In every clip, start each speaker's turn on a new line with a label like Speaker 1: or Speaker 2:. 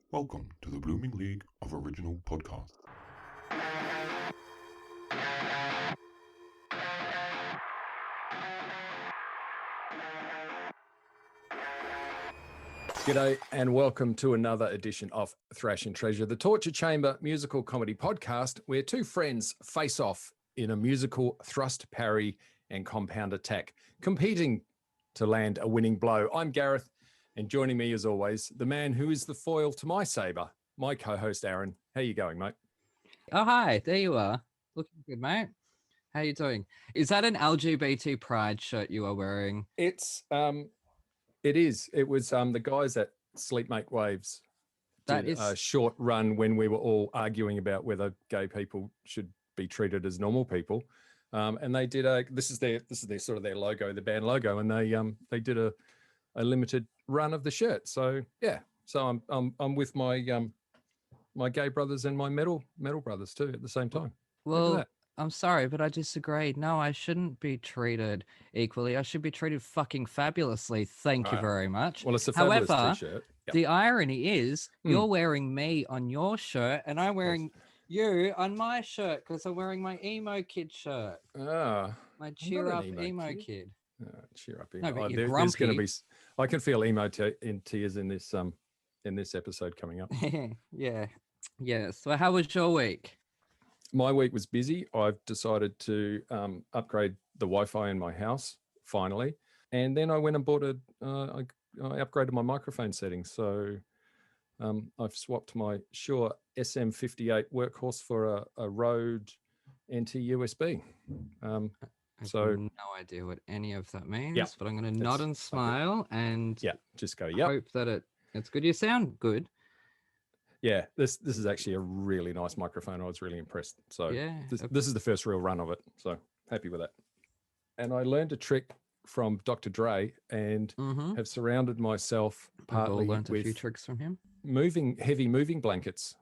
Speaker 1: Welcome to the Blooming League of Original Podcasts.
Speaker 2: G'day and welcome to another edition of Thrash and Treasure, the Torture Chamber musical comedy podcast where two friends face off in a musical thrust, parry and compound attack, competing to land a winning blow. I'm Gareth, and joining me as always, the man who is the foil to my saber, my co-host Aaron. How you going, mate?
Speaker 3: Oh, hi. There you are. Looking good, mate. How you doing? Is that an LGBT pride shirt you are wearing?
Speaker 2: It is. It was the guys at Sleep Make Waves did a short run when we were all arguing about whether gay people should be treated as normal people. And they did this is their sort of their logo, the band logo, and they did a limited run of the shirt. So yeah. So I'm with my my gay brothers and my metal brothers too at the same time.
Speaker 3: Well, I'm sorry, but I disagree. No, I shouldn't be treated equally. I should be treated fucking fabulously. Thank you very much.
Speaker 2: Well, it's a fabulous t-shirt.
Speaker 3: Yep. The irony is you're wearing me on your shirt and I'm wearing you on my shirt because I'm wearing my emo kid shirt. My cheer up emo kid.
Speaker 2: Cheer up
Speaker 3: emo. No, but
Speaker 2: there's going to be. I can feel emo in tears in this episode coming up.
Speaker 3: Yeah. So how was your week?
Speaker 2: My week was busy. I've decided to upgrade the Wi-Fi in my house finally, and then I went and bought I upgraded my microphone settings. So I've swapped my Shure SM58 workhorse for a Rode NT-USB.
Speaker 3: I have no idea what any of that means, but I'm going to nod and smile and
Speaker 2: just go.
Speaker 3: Hope that it's good. You sound good.
Speaker 2: Yeah, this is actually a really nice microphone. I was really impressed. So this is the first real run of it. So happy with that. And I learned a trick from Dr. Dre and have surrounded myself partly
Speaker 3: learned
Speaker 2: with
Speaker 3: a few tricks from him.
Speaker 2: Heavy moving blankets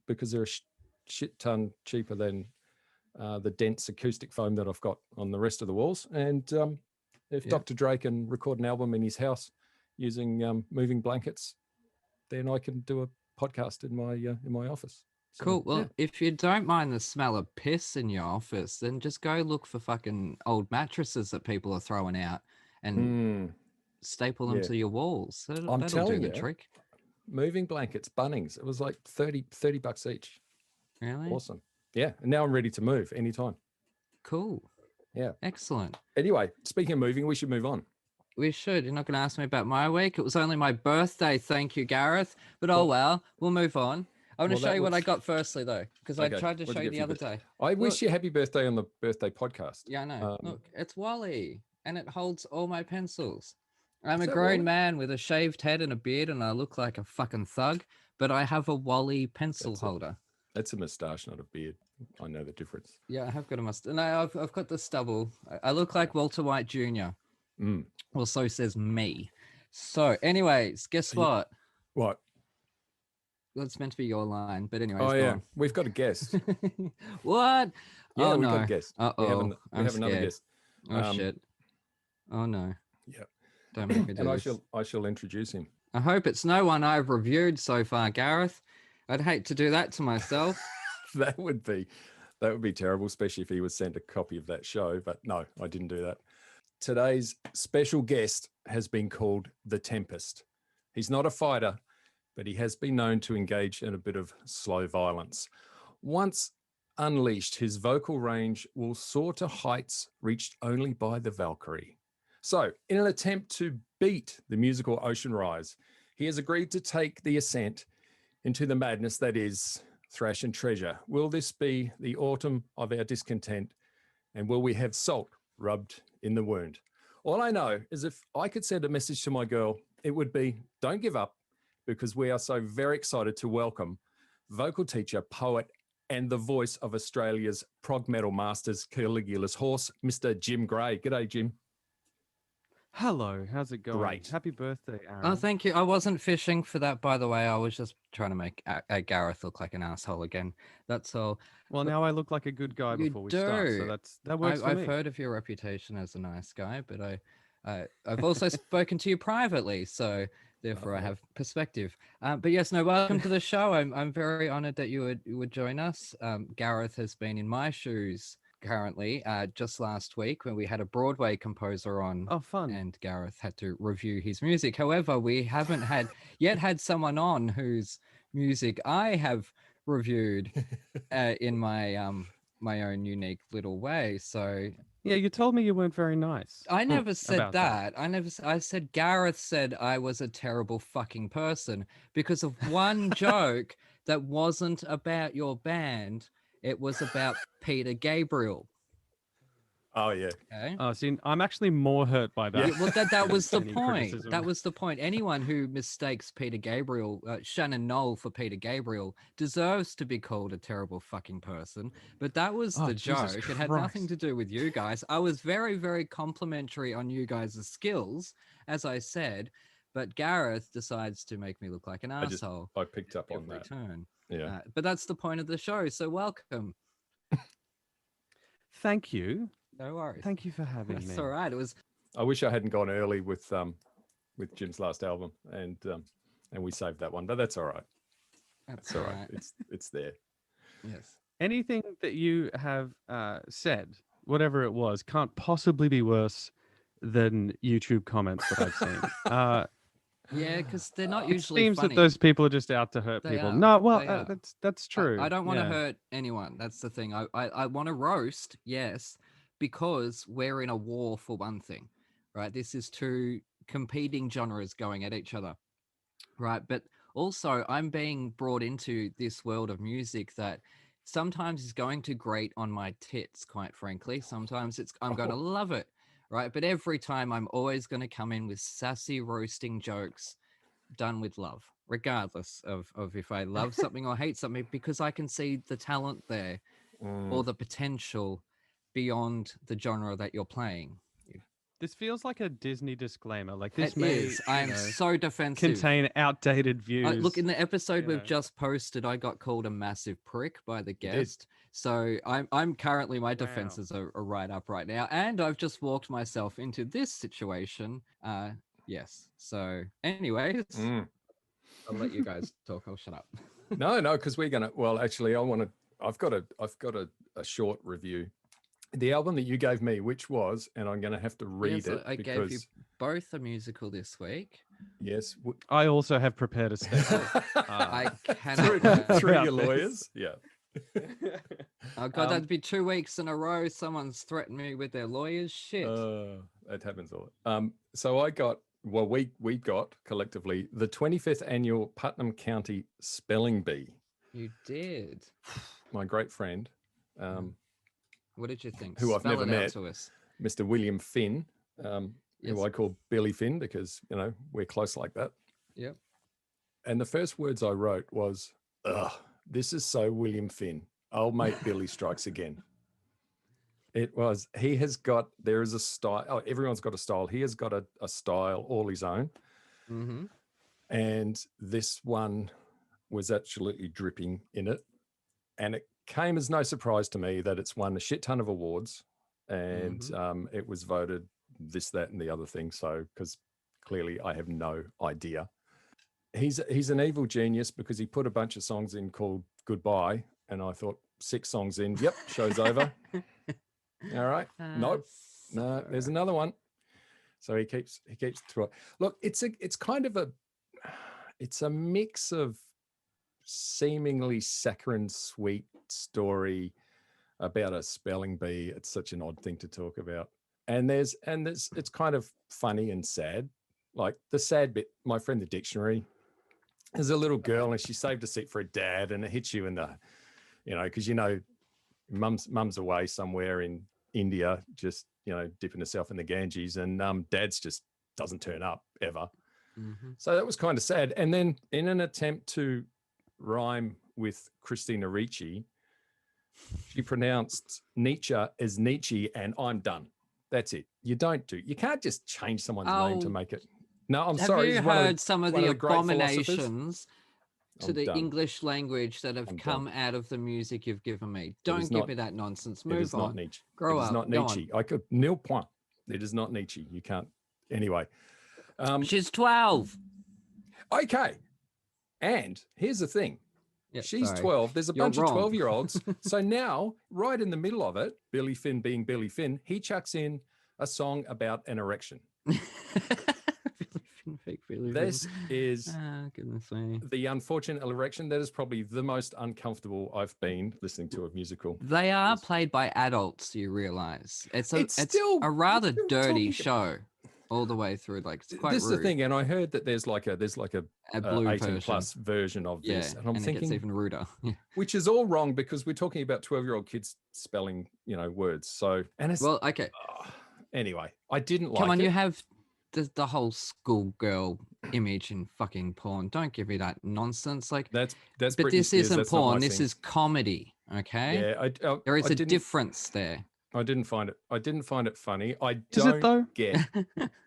Speaker 2: because they're a shit ton cheaper than the dense acoustic foam that I've got on the rest of the walls. And if Dr. Dre can record an album in his house using moving blankets, then I can do a podcast in my office. So,
Speaker 3: cool. Well, if you don't mind the smell of piss in your office, then just go look for fucking old mattresses that people are throwing out and staple them to your walls. That'll do the trick.
Speaker 2: Moving blankets, Bunnings. It was like $30 each.
Speaker 3: Really?
Speaker 2: Awesome. Yeah. And now I'm ready to move anytime.
Speaker 3: Cool.
Speaker 2: Yeah.
Speaker 3: Excellent.
Speaker 2: Anyway, speaking of moving, we should move on.
Speaker 3: We should. You're not going to ask me about my week. It was only my birthday. Thank you, Gareth. But well, we'll move on. I want to show you what I got firstly, though, because I tried to show you the other day.
Speaker 2: I wish you happy birthday on the birthday podcast.
Speaker 3: Yeah, I know. Look, it's Wally, and it holds all my pencils. I'm a grown man with a shaved head and a beard, and I look like a fucking thug, but I have a Wally pencil holder.
Speaker 2: That's a moustache, not a beard. I know the difference.
Speaker 3: Yeah, I have got a mustache. No, I've got the stubble. I look like Walter White Jr. Well, so says me. So, anyways, guess what?
Speaker 2: What?
Speaker 3: Well, it's meant to be your line, but anyways.
Speaker 2: Oh, yeah. We've got a guest.
Speaker 3: What?
Speaker 2: Yeah, we've got a guest.
Speaker 3: Uh-oh.
Speaker 2: We have another guest.
Speaker 3: Oh, shit. Oh, no.
Speaker 2: Yeah.
Speaker 3: Don't make me do this.
Speaker 2: I shall introduce him.
Speaker 3: I hope it's no one I've reviewed so far, Gareth. I'd hate to do that to myself.
Speaker 2: That would be terrible, especially if he was sent a copy of that show. But no, I didn't do that. Today's special guest has been called The Tempest. He's not a fighter, but he has been known to engage in a bit of slow violence. Once unleashed, his vocal range will soar to heights reached only by the Valkyrie. So, in an attempt to beat the musical Ocean Rise, he has agreed to take the ascent into the madness that is Thrash and Treasure. Will this be the autumn of our discontent? And will we have salt rubbed in the wound? All I know is if I could send a message to my girl, it would be, don't give up, because we are so very excited to welcome vocal teacher, poet, and the voice of Australia's prog metal masters, Caligula's horse, Mr. Jim Gray. G'day, Jim.
Speaker 4: Hello, how's it going?
Speaker 2: Great.
Speaker 4: Happy birthday, Aaron.
Speaker 3: Oh, thank you. I wasn't fishing for that, by the way. I was just trying to make Gareth look like an asshole again. That's all.
Speaker 4: Well, now I look like a good guy before we start, so that works for me.
Speaker 3: I've heard of your reputation as a nice guy, but I've also spoken to you privately, so Therefore, I have perspective. But yes, no, welcome to the show. I'm very honored that you would join us. Gareth has been in my shoes currently, just last week when we had a Broadway composer on.
Speaker 4: Oh, fun.
Speaker 3: And Gareth had to review his music. However, we haven't had someone on whose music I have reviewed in my my own unique little way. So
Speaker 4: yeah, you told me you weren't very nice.
Speaker 3: I never said that. I said Gareth said I was a terrible fucking person because of one joke that wasn't about your band. It was about Peter Gabriel.
Speaker 2: Oh yeah.
Speaker 3: Okay.
Speaker 4: Oh, see, I'm actually more hurt by that.
Speaker 3: Yeah, well, that was the point. That was the point. Anyone who mistakes Peter Gabriel, Shannon Knoll for Peter Gabriel, deserves to be called a terrible fucking person. But that was the joke. It had nothing to do with you guys. I was very, very complimentary on you guys' skills, as I said. But Gareth decides to make me look like an asshole.
Speaker 2: I picked up on that.
Speaker 3: Turn.
Speaker 2: Yeah.
Speaker 3: But that's the point of the show. So welcome.
Speaker 4: Thank you.
Speaker 3: No worries.
Speaker 4: Thank you for having me.
Speaker 3: That's all right. It was.
Speaker 2: I wish I hadn't gone early with Jim's last album, and we saved that one, but that's all right. That's all right. It's there.
Speaker 3: Yes.
Speaker 4: Anything that you have said, whatever it was, can't possibly be worse than YouTube comments that I've seen.
Speaker 3: Yeah, because they're not usually
Speaker 4: It seems
Speaker 3: funny.
Speaker 4: that those people are just out to hurt people. No, well, that's true.
Speaker 3: I don't want to hurt anyone. That's the thing. I want to roast, yes, because we're in a war for one thing, right? This is two competing genres going at each other, right? But also I'm being brought into this world of music that sometimes is going to grate on my tits, quite frankly. Sometimes I'm going to love it, right? But every time I'm always going to come in with sassy roasting jokes done with love, regardless of if I love something or hate something, because I can see the talent there or the potential beyond the genre that you're playing.
Speaker 4: This feels like a Disney disclaimer. Like
Speaker 3: this I'm so defensive.
Speaker 4: Contain outdated views.
Speaker 3: Look, in the episode we've just posted, I got called a massive prick by the guest. So I'm currently, my defenses are right up right now. And I've just walked myself into this situation. Yes. So anyways, I'll let you guys talk. I'll shut up.
Speaker 2: No, because we're going to, well, actually I've got a short review. The album that you gave me, which was, and I'm going to have to read it.
Speaker 3: I gave you both a musical this week.
Speaker 2: Yes.
Speaker 4: I also have prepared a statement.
Speaker 3: I cannot.
Speaker 2: Through your lawyers. Yeah.
Speaker 3: Oh, God, that'd be 2 weeks in a row. Someone's threatened me with their lawyers. Shit.
Speaker 2: That happens a lot. So we got collectively the 25th annual Putnam County Spelling Bee.
Speaker 3: You did.
Speaker 2: My great friend.
Speaker 3: What did you think?
Speaker 2: Who I've never met,
Speaker 3: to us.
Speaker 2: Mr. William Finn, who I call Billy Finn because, we're close like that.
Speaker 3: Yep.
Speaker 2: And the first words I wrote was, ugh, this is so William Finn. Old mate Billy strikes again. It was, there is a style. Oh, everyone's got a style. He has got a style all his own.
Speaker 3: Mm-hmm.
Speaker 2: And this one was absolutely dripping in it. And it came as no surprise to me that it's won a shit ton of awards, and it was voted this, that, and the other thing. So, because clearly I have no idea. He's an evil genius because he put a bunch of songs in called Goodbye, and I thought 6 songs in, yep, show's over. All right, nope, no, there's another one. So he keeps through it. Look, it's a mix of seemingly saccharine sweet story about a spelling bee. It's such an odd thing to talk about, and there's it's kind of funny and sad. Like the sad bit, my friend the Dictionary, there's a little girl and she saved a seat for her dad, and it hits you in the, because mum's away somewhere in India, just dipping herself in the Ganges, and dad's just doesn't turn up ever. So that was kind of sad. And then in an attempt to rhyme with Christina Ricci, she pronounced Nietzsche as Nietzsche, and I'm done. That's it. You can't just change someone's name to make it. No, I'm sorry.
Speaker 3: Have you heard some of the abominations to the English language that have come out of the music you've given me? Don't give me that nonsense. Move on. It is not Nietzsche. Grow up.
Speaker 2: It is not Nietzsche. I could nil point. It is not Nietzsche. You can't. Anyway.
Speaker 3: She's 12.
Speaker 2: Okay. And here's the thing.
Speaker 3: Yep,
Speaker 2: She's
Speaker 3: sorry.
Speaker 2: 12. There's a
Speaker 3: You're
Speaker 2: bunch of
Speaker 3: wrong.
Speaker 2: 12-year-olds. So now, right in the middle of it, Billy Finn being Billy Finn, he chucks in a song about an erection. This is
Speaker 3: goodness me.
Speaker 2: the unfortunate erection. That is probably the most uncomfortable I've been listening to a musical.
Speaker 3: They are played by adults, you realize. It's
Speaker 2: still
Speaker 3: a rather
Speaker 2: still
Speaker 3: dirty
Speaker 2: talking-
Speaker 3: show all the way through. Like, it's quite
Speaker 2: This is
Speaker 3: rude.
Speaker 2: the thing, and I heard that there's like a
Speaker 3: blue
Speaker 2: 18
Speaker 3: version.
Speaker 2: plus version of this,
Speaker 3: Yeah,
Speaker 2: and I'm
Speaker 3: it
Speaker 2: thinking
Speaker 3: gets even ruder. Yeah.
Speaker 2: which is all wrong because we're talking about 12-year-old kids spelling, words. So, and it's
Speaker 3: Well, okay.
Speaker 2: Anyway, I didn't like
Speaker 3: Come on,
Speaker 2: it.
Speaker 3: you have the whole schoolgirl image in fucking porn. Don't give me that nonsense. Like,
Speaker 2: That's
Speaker 3: but
Speaker 2: Britney
Speaker 3: this
Speaker 2: Spears,
Speaker 3: isn't
Speaker 2: that's not my
Speaker 3: porn. This
Speaker 2: thing.
Speaker 3: is comedy. Okay.
Speaker 2: Yeah,
Speaker 3: There is
Speaker 2: I
Speaker 3: a
Speaker 2: didn't-
Speaker 3: difference there.
Speaker 2: I didn't find it funny. I
Speaker 4: Is it though?
Speaker 2: don't get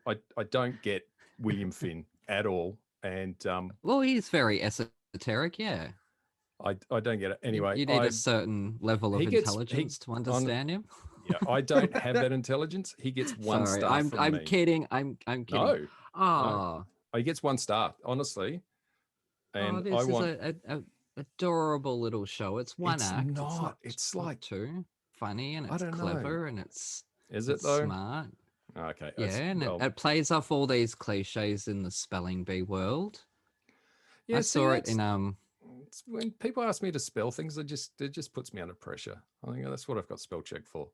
Speaker 2: I don't get William Finn at all. And
Speaker 3: Well, he's very esoteric. Yeah.
Speaker 2: I don't get it. Anyway,
Speaker 3: you need a certain level of
Speaker 2: he gets-
Speaker 3: intelligence to understand him.
Speaker 2: yeah, I don't have that intelligence. He gets one
Speaker 3: Sorry,
Speaker 2: star
Speaker 3: I'm
Speaker 2: from me.
Speaker 3: kidding. I'm kidding.
Speaker 2: No,
Speaker 3: Oh,
Speaker 2: he gets 1 star, honestly. And
Speaker 3: this
Speaker 2: I
Speaker 3: is
Speaker 2: want
Speaker 3: a adorable little show. It's one
Speaker 2: It's
Speaker 3: act.
Speaker 2: not. It's
Speaker 3: not
Speaker 2: like-
Speaker 3: too funny, and
Speaker 2: I
Speaker 3: it's
Speaker 2: don't know.
Speaker 3: clever, and it's
Speaker 2: is it
Speaker 3: it's
Speaker 2: though?
Speaker 3: smart.
Speaker 2: Okay.
Speaker 3: Yeah, and it plays off all these cliches in the spelling bee world.
Speaker 2: yeah,
Speaker 3: I
Speaker 2: see,
Speaker 3: saw it
Speaker 2: that's-
Speaker 3: in
Speaker 2: it's when people ask me to spell things, it just puts me under pressure. I think that's what I've got spell check for.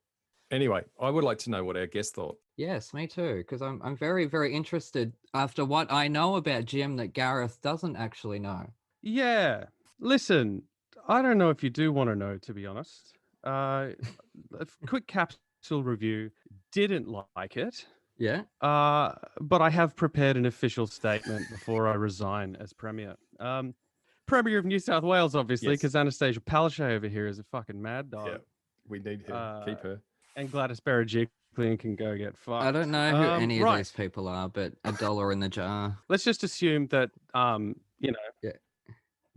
Speaker 2: Anyway, I would like to know what our guest thought.
Speaker 3: Yes, me too, because I'm very, very interested after what I know about Jim that Gareth doesn't actually know.
Speaker 4: Yeah. Listen, I don't know if you do want to know, to be honest. A quick capsule review. Didn't like it.
Speaker 3: Yeah.
Speaker 4: But I have prepared an official statement before I resign as Premier. Premier of New South Wales, obviously,
Speaker 2: Yes.
Speaker 4: because Anastasia Palaszczuk over here is a fucking mad dog.
Speaker 2: Yeah, we need her. Keep her.
Speaker 4: And Gladys Berejiklian can go get fucked.
Speaker 3: I don't know who any of
Speaker 4: right.
Speaker 3: these people are, but $1 in the jar.
Speaker 4: Let's just assume that,
Speaker 3: Yeah.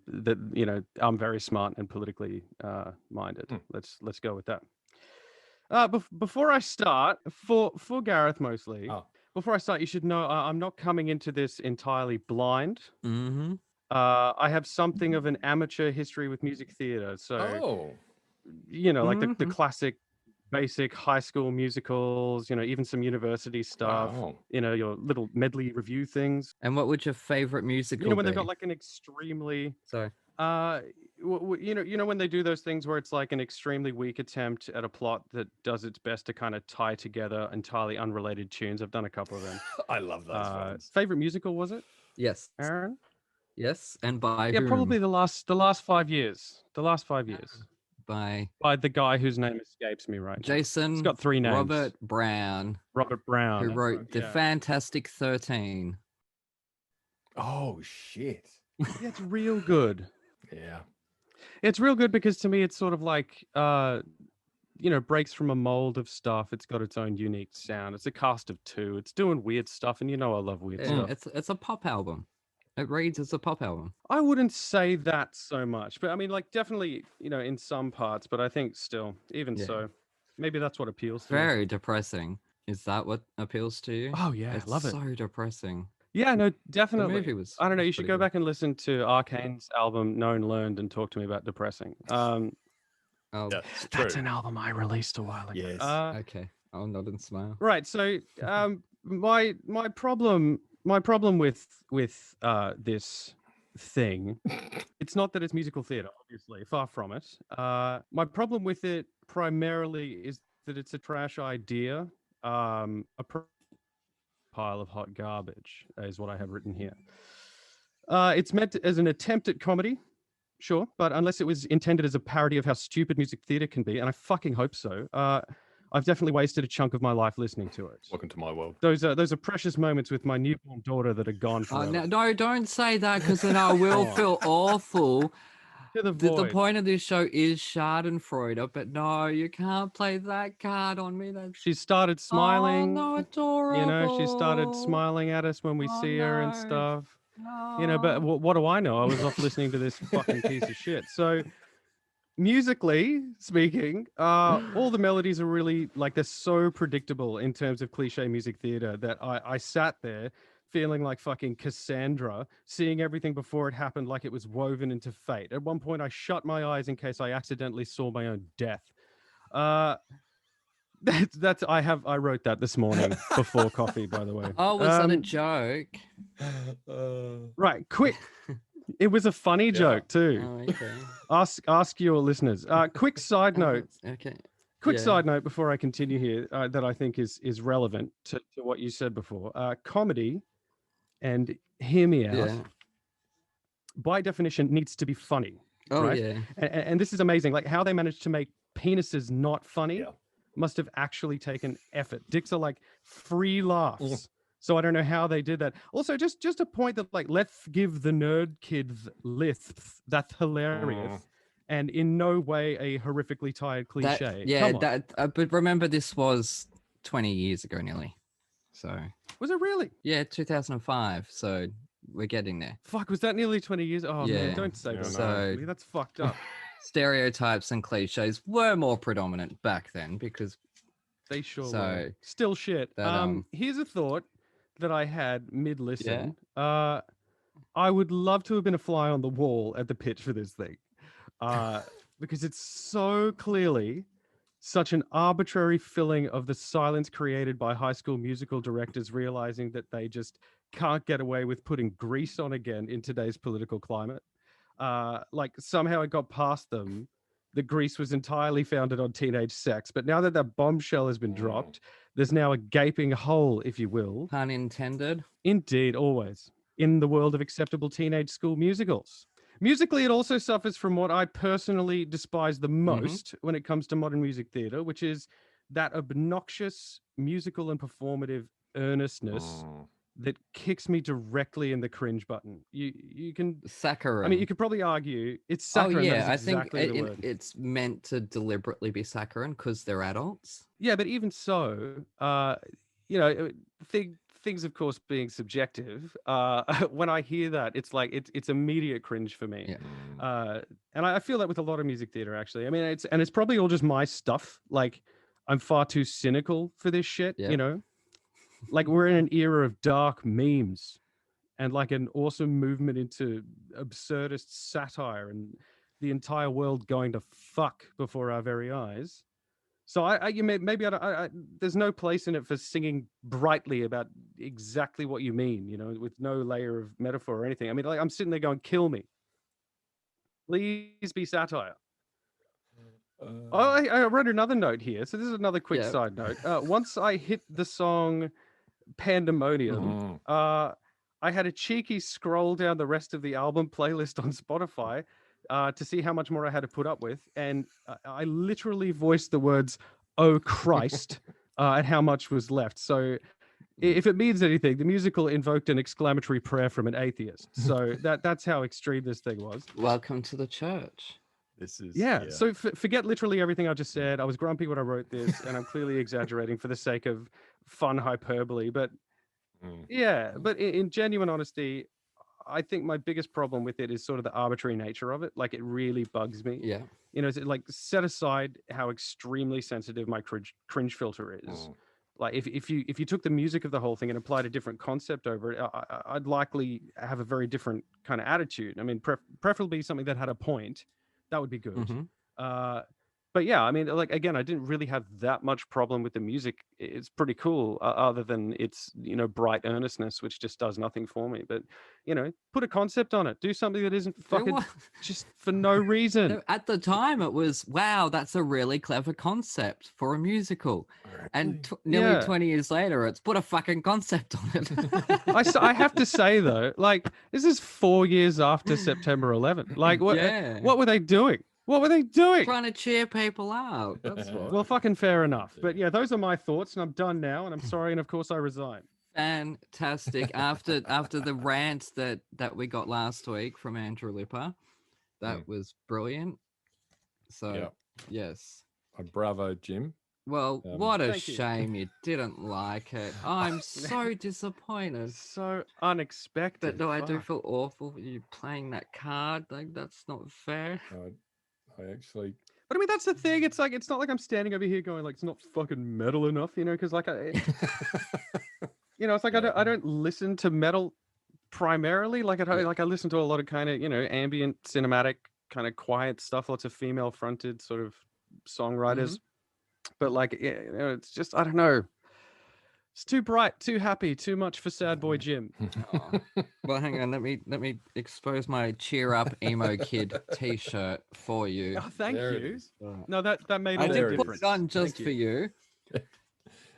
Speaker 4: that I'm very smart and politically minded. Let's go with that. Before I start, for Gareth mostly, before I start, you should know I'm not coming into this entirely blind.
Speaker 3: Mm-hmm.
Speaker 4: I have something of an amateur history with music theater, so like the classic, basic high school musicals. Even some university stuff.
Speaker 2: Wow.
Speaker 4: Your little medley review things.
Speaker 3: And what would your favorite musical
Speaker 4: when
Speaker 3: be?
Speaker 4: they've got like an extremely
Speaker 3: Sorry.
Speaker 4: when they do those things where it's like an extremely weak attempt at a plot that does its best to kind of tie together entirely unrelated tunes. I've done a couple of them.
Speaker 2: I love those ones.
Speaker 4: Favorite musical was it,
Speaker 3: Yes.
Speaker 4: Aaron?
Speaker 3: Yes. And by
Speaker 4: Yeah,
Speaker 3: whom?
Speaker 4: probably the last 5 years. The last 5 years.
Speaker 3: By
Speaker 4: By the guy whose name escapes me right now.
Speaker 3: Jason.
Speaker 4: It's got 3 names.
Speaker 3: Robert Brown,
Speaker 4: Robert Brown,
Speaker 3: who wrote The
Speaker 4: yeah.
Speaker 3: Fantastic 13.
Speaker 2: Oh shit.
Speaker 4: Yeah, it's real good.
Speaker 2: Yeah.
Speaker 4: It's real good because to me it's sort of like breaks from a mold of stuff. It's got its own unique sound. It's a cast of 2. It's doing weird stuff, and I love weird stuff.
Speaker 3: It's a pop album. It reads as a pop album.
Speaker 4: I wouldn't say that so much, but I mean, like, definitely, in some parts, but I think still, even so, maybe that's what appeals to me.
Speaker 3: Very depressing. Is that what appeals to you?
Speaker 4: Oh yeah,
Speaker 3: It's
Speaker 4: love it.
Speaker 3: so depressing.
Speaker 4: Yeah, no, definitely.
Speaker 3: The movie was.
Speaker 4: I don't know. You
Speaker 3: was
Speaker 4: should
Speaker 3: pretty
Speaker 4: go
Speaker 3: good.
Speaker 4: back and listen to Arcane's album "Known Learned" and talk to me about depressing.
Speaker 3: Oh,
Speaker 2: Yeah,
Speaker 4: That's
Speaker 2: true.
Speaker 4: an album I released a while ago.
Speaker 2: Yes.
Speaker 3: okay. I'll nod and smile.
Speaker 4: Right. So, my problem with this thing, it's not that it's musical theater, obviously, far from it. My problem with it primarily is that it's a trash idea, pile of hot garbage, is what I have written here. It's meant as an attempt at comedy, sure, but unless it was intended as a parody of how stupid music theater can be, and I fucking hope so, I've definitely wasted a chunk of my life listening to it.
Speaker 2: Welcome to my world.
Speaker 4: Those are precious moments with my newborn daughter that are gone forever.
Speaker 3: No, don't say that, because then I will feel awful.
Speaker 4: To the
Speaker 3: The
Speaker 4: void.
Speaker 3: point of this show is Schadenfreude, but no, you can't play that card on me. That's
Speaker 4: She started smiling.
Speaker 3: Oh, no, adorable.
Speaker 4: She started smiling at us when we
Speaker 3: Oh,
Speaker 4: see her and
Speaker 3: no.
Speaker 4: stuff.
Speaker 3: No.
Speaker 4: But what do I know? I was off listening to this fucking piece of shit. So, musically speaking, all the melodies are really, like, they're so predictable in terms of cliche music theater that I sat there feeling like fucking Cassandra, seeing everything before it happened like it was woven into fate. At one point, I shut my eyes in case I accidentally saw my own death. I wrote that this morning before coffee, by the way.
Speaker 3: Oh, was that a joke?
Speaker 4: Right, quick. It was a funny joke too.
Speaker 3: Oh, okay.
Speaker 4: Ask your listeners. Quick side note.
Speaker 3: Okay.
Speaker 4: Quick side note before I continue here that I think is relevant to what you said before. Comedy, and hear me out, by definition needs to be funny.
Speaker 3: Oh,
Speaker 4: right?
Speaker 3: yeah.
Speaker 4: And this is amazing. Like how they managed to make penises not funny must have actually taken effort. Dicks are like free laughs. So I don't know how they did that. Also, just a point that like, let's give the nerd kids lisps. That's hilarious. And in no way a horrifically tired cliche.
Speaker 3: But remember, this was 20 years ago nearly. So
Speaker 4: was it really?
Speaker 3: Yeah, 2005. So we're getting there.
Speaker 4: Fuck, was that nearly 20 years? Oh man, don't say that. So that's fucked up.
Speaker 3: Stereotypes and cliches were more predominant back then because
Speaker 4: they sure were. Still shit. Here's a thought that I had mid-listen. I would love to have been a fly on the wall at the pitch for this thing. Because it's so clearly such an arbitrary filling of the silence created by High School Musical directors realizing that they just can't get away with putting grease on again in today's political climate. Like somehow it got past them. The grease was entirely founded on teenage sex, but now that that bombshell has been dropped, there's now a gaping hole, if you will.
Speaker 3: Pun intended.
Speaker 4: Indeed, always. In the world of acceptable teenage school musicals. Musically, it also suffers from what I personally despise the most when it comes to modern music theater, which is that obnoxious musical and performative earnestness that kicks me directly in the cringe button. You can
Speaker 3: saccharine.
Speaker 4: I mean, you could probably argue it's saccharine.
Speaker 3: Oh yeah, I think it's meant to deliberately be saccharine because they're adults.
Speaker 4: Yeah, but even so, things of course being subjective, when I hear that, it's like it's immediate cringe for me. And I feel that with a lot of music theater actually. I mean, it's probably all just my stuff. Like I'm far too cynical for this shit, you know. Like we're in an era of dark memes and like an awesome movement into absurdist satire and the entire world going to fuck before our very eyes. So there's no place in it for singing brightly about exactly what you mean, you know, with no layer of metaphor or anything. I mean, like I'm sitting there going, kill me. Please be satire. I wrote another note here. So this is another quick side note. Once I hit the song Pandemonium, I had a cheeky scroll down the rest of the album playlist on Spotify to see how much more I had to put up with. And I literally voiced the words, "Oh Christ," at how much was left. So if it means anything, the musical invoked an exclamatory prayer from an atheist. So that's how extreme this thing was.
Speaker 3: Welcome to the church.
Speaker 2: This is
Speaker 4: So forget literally everything I just said. I was grumpy when I wrote this, and I'm clearly exaggerating for the sake of fun hyperbole. But but in genuine honesty, I think my biggest problem with it is sort of the arbitrary nature of it. Like it really bugs me.
Speaker 3: Yeah.
Speaker 4: You know, like set aside how extremely sensitive my cringe filter is. Like if you took the music of the whole thing and applied a different concept over it, I'd likely have a very different kind of attitude. I mean, preferably something that had a point. That would be good. But yeah, I mean, like, again, I didn't really have that much problem with the music. It's pretty cool, other than its, you know, bright earnestness, which just does nothing for me. But, you know, put a concept on it. Do something that isn't fucking just for no reason.
Speaker 3: At the time, it was, wow, that's a really clever concept for a musical. And nearly 20 years later, it's put a fucking concept on it.
Speaker 4: I have to say, though, like, this is 4 years after September 11th. Like, what were they doing? What were they doing?
Speaker 3: Trying to cheer people out. That's what.
Speaker 4: Well, fucking fair enough. But yeah, those are my thoughts, and I'm done now. And I'm sorry, and of course I resign.
Speaker 3: Fantastic. After the rant that we got last week from Andrew Lipper, that was brilliant. So yes,
Speaker 2: bravo, Jim.
Speaker 3: Well, what a shame you didn't like it. I'm so disappointed.
Speaker 4: So unexpected.
Speaker 3: But no, I do feel awful for you playing that card. Like that's not fair.
Speaker 2: I actually,
Speaker 4: but I mean, that's the thing. It's like, it's not like I'm standing over here going like, it's not fucking metal enough, you know? Because like, You know, it's like I don't listen to metal primarily. Like I listen to a lot of kind of, you know, ambient, cinematic, kind of quiet stuff. Lots of female fronted sort of songwriters. But like, you know, it's just, I don't know. It's too bright, too happy, too much for sad boy Jim.
Speaker 3: Oh. Well, hang on. Let me expose my cheer up emo kid T-shirt for you.
Speaker 4: Oh, thank
Speaker 2: There it
Speaker 4: you.
Speaker 2: is.
Speaker 4: No, that made all
Speaker 3: I
Speaker 4: the
Speaker 3: did put
Speaker 4: difference.
Speaker 3: it on just for you.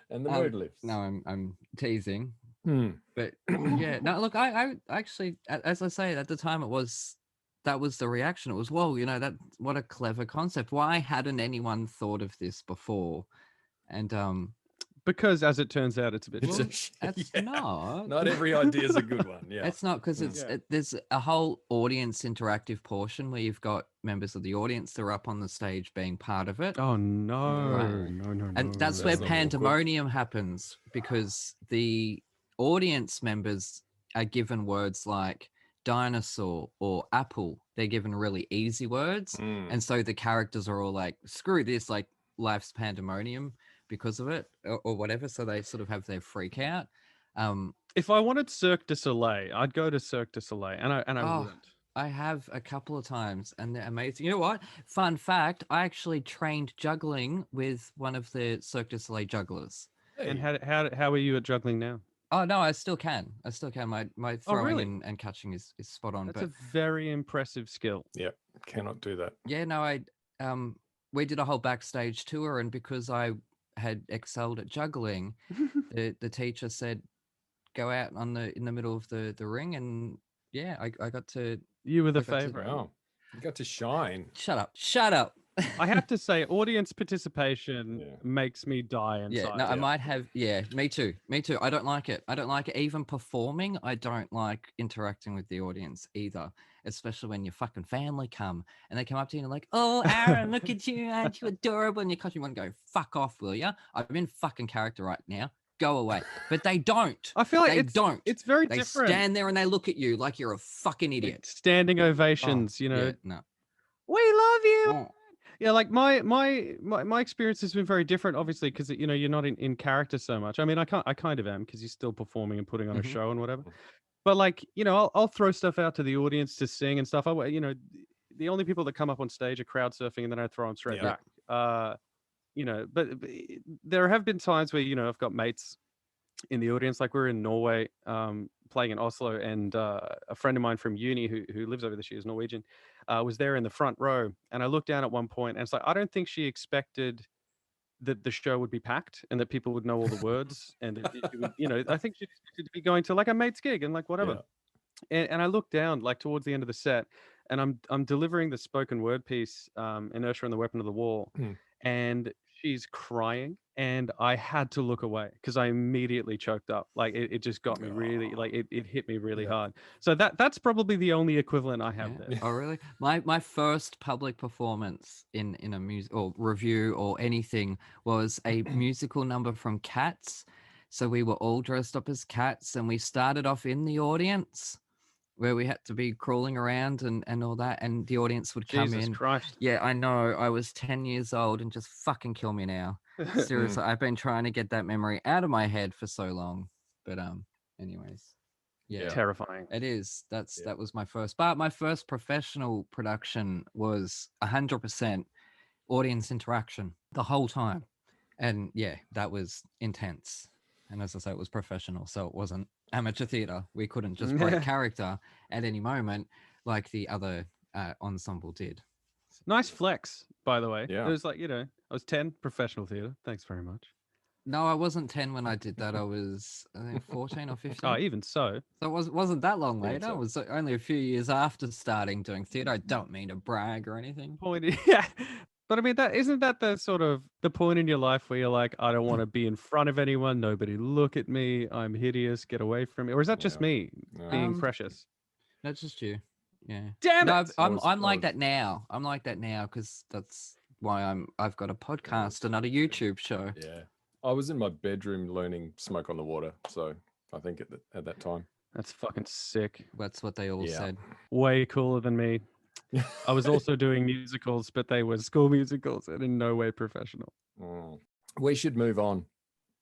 Speaker 2: And the mood lifts.
Speaker 3: No, I'm teasing.
Speaker 2: Hmm.
Speaker 3: But yeah, no. Look, I actually, as I say, at the time that was the reaction. It was, whoa, you know, what a clever concept. Why hadn't anyone thought of this before? And
Speaker 4: because as it turns out, it's a bit.
Speaker 3: That's not.
Speaker 2: Not every idea is a good one. Yeah,
Speaker 3: it's not, because there's a whole audience interactive portion where you've got members of the audience that are up on the stage being part of it.
Speaker 4: Oh no,
Speaker 3: Right.
Speaker 4: no.
Speaker 3: And that's where pandemonium happens, because the audience members are given words like dinosaur or apple. They're given really easy words. And so the characters are all like, screw this, like life's pandemonium because of it or whatever. So they sort of have their freak out.
Speaker 4: If I wanted Cirque du Soleil, I'd go to Cirque du Soleil, and I wouldn't.
Speaker 3: I have a couple of times, and they're amazing. You know what? Fun fact, I actually trained juggling with one of the Cirque du Soleil jugglers.
Speaker 4: Hey. And how are you at juggling now?
Speaker 3: Oh no, I still can. My throwing
Speaker 4: really?
Speaker 3: and catching is spot on.
Speaker 4: That's a very impressive skill.
Speaker 2: Yeah, cannot do that.
Speaker 3: Yeah, no, we did a whole backstage tour, and because I had excelled at juggling, the teacher said, go out in the middle of the ring, and yeah, I got to.
Speaker 4: You were the favorite.
Speaker 2: Wow, you got to shine.
Speaker 3: Shut up.
Speaker 4: I have to say, audience participation makes me die inside.
Speaker 3: Yeah, no, I might have. Yeah, me too. I don't like it. Even performing, I don't like interacting with the audience either, especially when your fucking family come and they come up to you and they're like, oh, Aaron, look at you, aren't you adorable? And you want to go, fuck off, will ya? I'm in fucking character right now. Go away. But they don't.
Speaker 4: I feel like
Speaker 3: they don't.
Speaker 4: It's very
Speaker 3: they
Speaker 4: different.
Speaker 3: They stand there and they look at you like you're a fucking idiot.
Speaker 4: Standing ovations, you know.
Speaker 3: Yeah, no.
Speaker 4: We love you.
Speaker 3: Oh.
Speaker 4: Yeah, like my experience has been very different, obviously, because you know you're not in character so much. I mean, I kind of am, because you're still performing and putting on a show and whatever. But like, you know, I'll throw stuff out to the audience to sing and stuff. You know, the only people that come up on stage are crowd surfing, and then I throw them straight back. You know, but there have been times where, you know, I've got mates in the audience, like we're in Norway, playing in Oslo, and a friend of mine from uni who lives over there, she is Norwegian, was there in the front row, and I looked down at one point, and it's like, I don't think she expected that the show would be packed and that people would know all the words, and that it would, you know, I think she expected to be going to like a mate's gig and like whatever. And I looked down like towards the end of the set, and I'm delivering the spoken word piece, Inertia and the Weapon of the Wall, and she's crying, and I had to look away because I immediately choked up. Like it just got me really, like it hit me really hard. So that's probably the only equivalent I have there.
Speaker 3: Oh really? My first public performance in a music or review or anything was a musical number from Cats. So we were all dressed up as cats, and we started off in the audience, where we had to be crawling around and all that, and the audience would come
Speaker 4: Jesus
Speaker 3: in.
Speaker 4: Christ.
Speaker 3: Yeah, I know. I was 10 years old, and just fucking kill me now. Seriously, I've been trying to get that memory out of my head for so long. But anyways. Yeah.
Speaker 4: Terrifying.
Speaker 3: It is. That was my first. But my first professional production was 100% audience interaction the whole time. And yeah, that was intense. And as I say, it was professional, so it wasn't amateur theater. We couldn't just break character at any moment like the other ensemble did.
Speaker 4: Nice flex, by the way.
Speaker 2: Yeah.
Speaker 4: It was like, you know, I was 10, professional theater. Thanks very much.
Speaker 3: No, I wasn't 10 when I did that. I was, I think, 14 or 15.
Speaker 4: Oh, even so.
Speaker 3: So it wasn't that long later. It was only a few years after starting doing theater. I don't mean to brag or anything.
Speaker 4: Yeah. But I mean, isn't that the sort of the point in your life where you're like, I don't want to be in front of anyone. Nobody look at me. I'm hideous. Get away from me. Or is that just me being precious?
Speaker 3: That's just you. Yeah.
Speaker 4: Damn it.
Speaker 3: I'm like that now. I'm like that now because that's why I've got a podcast and not a YouTube show.
Speaker 2: Yeah. I was in my bedroom learning Smoke on the Water. So I think at that time.
Speaker 4: That's fucking sick.
Speaker 3: That's what they all said.
Speaker 4: Way cooler than me. I was also doing musicals, but they were school musicals and in no way professional.
Speaker 2: We should move on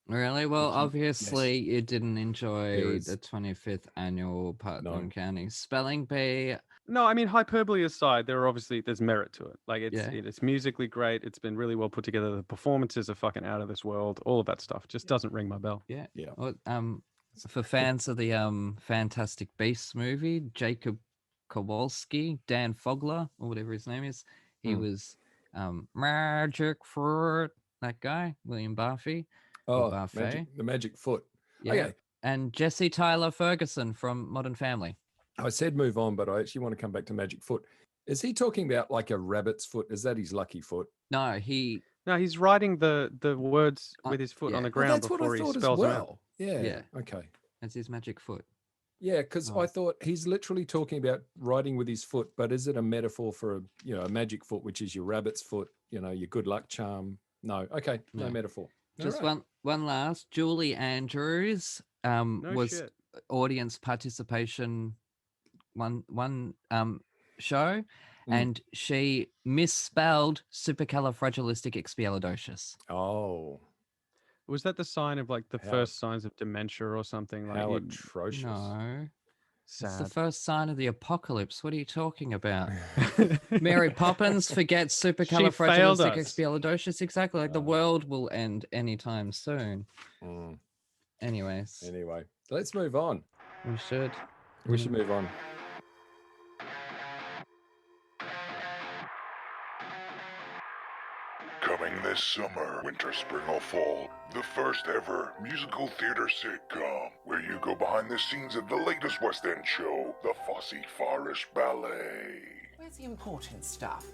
Speaker 3: Really? Well,
Speaker 2: Yes.
Speaker 3: obviously you didn't enjoy
Speaker 2: is.
Speaker 3: the 25th annual Putnam
Speaker 2: No.
Speaker 3: County Spelling Bee.
Speaker 4: No, I mean hyperbole aside, there's merit to it. Like
Speaker 3: Yeah.
Speaker 4: it's musically great. It's been really well put together. The performances are fucking out of this world. All of that stuff just doesn't ring my bell.
Speaker 3: Yeah.
Speaker 2: Yeah.
Speaker 3: Well, for fans of the Fantastic Beasts movie, Jacob Kowalski, Dan Fogler, or whatever his name is, he was Magic Fruit, that guy, William Barfy.
Speaker 2: Oh,
Speaker 3: Barfay.
Speaker 2: the Magic Foot.
Speaker 3: Yeah.
Speaker 2: Okay.
Speaker 3: And Jesse Tyler Ferguson from Modern Family.
Speaker 2: I said move on, but I actually want to come back to Magic Foot. Is he talking about like a rabbit's foot? Is that his lucky foot?
Speaker 3: No,
Speaker 4: he's writing the words with his foot on the ground
Speaker 2: that's
Speaker 4: before
Speaker 2: what I thought
Speaker 4: he spells
Speaker 2: as
Speaker 4: them out.
Speaker 2: well. Yeah.
Speaker 3: Yeah.
Speaker 2: Okay.
Speaker 3: that's his magic foot.
Speaker 2: Yeah, because I thought he's literally talking about writing with his foot, but is it a metaphor for a magic foot, which is your rabbit's foot, your good luck charm? No. Okay. No metaphor.
Speaker 3: Just one last. Julie Andrews was
Speaker 4: shit.
Speaker 3: audience participation one show, and she misspelled supercalifragilisticexpialidocious.
Speaker 2: Oh,
Speaker 4: Was that the sign of like the first signs of dementia or something? Like
Speaker 2: how atrocious!
Speaker 3: No,
Speaker 4: sad.
Speaker 3: it's the first sign of the apocalypse. What are you talking about? Mary Poppins forgets supercalifragilisticexpialidocious. Exactly, like the world will end anytime soon. Anyways,
Speaker 2: Anyway, let's move on.
Speaker 3: we should.
Speaker 2: We should move on.
Speaker 1: Coming this summer, winter, spring, or fall, the first ever musical theater sitcom, where you go behind the scenes of the latest West End show, the Fosse Forest Ballet.
Speaker 5: Where's the important stuff?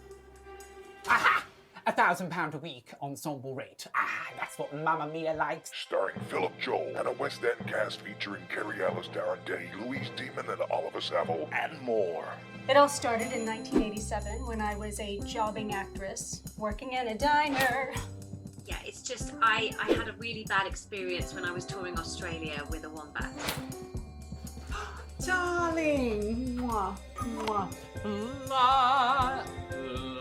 Speaker 5: Aha! £1,000 a week ensemble rate. Ah, that's what Mamma Mia likes.
Speaker 1: Starring Philip Joel and a West End cast featuring Kerry Ellis, Darren Day, Louise Demon, and Oliver Saville, and more.
Speaker 6: It all started in 1987 when I was a jobbing actress working at a diner.
Speaker 7: Yeah, it's just I had a really bad experience when I was touring Australia with a wombat.
Speaker 5: Darling! Mwah, mwah.
Speaker 3: La,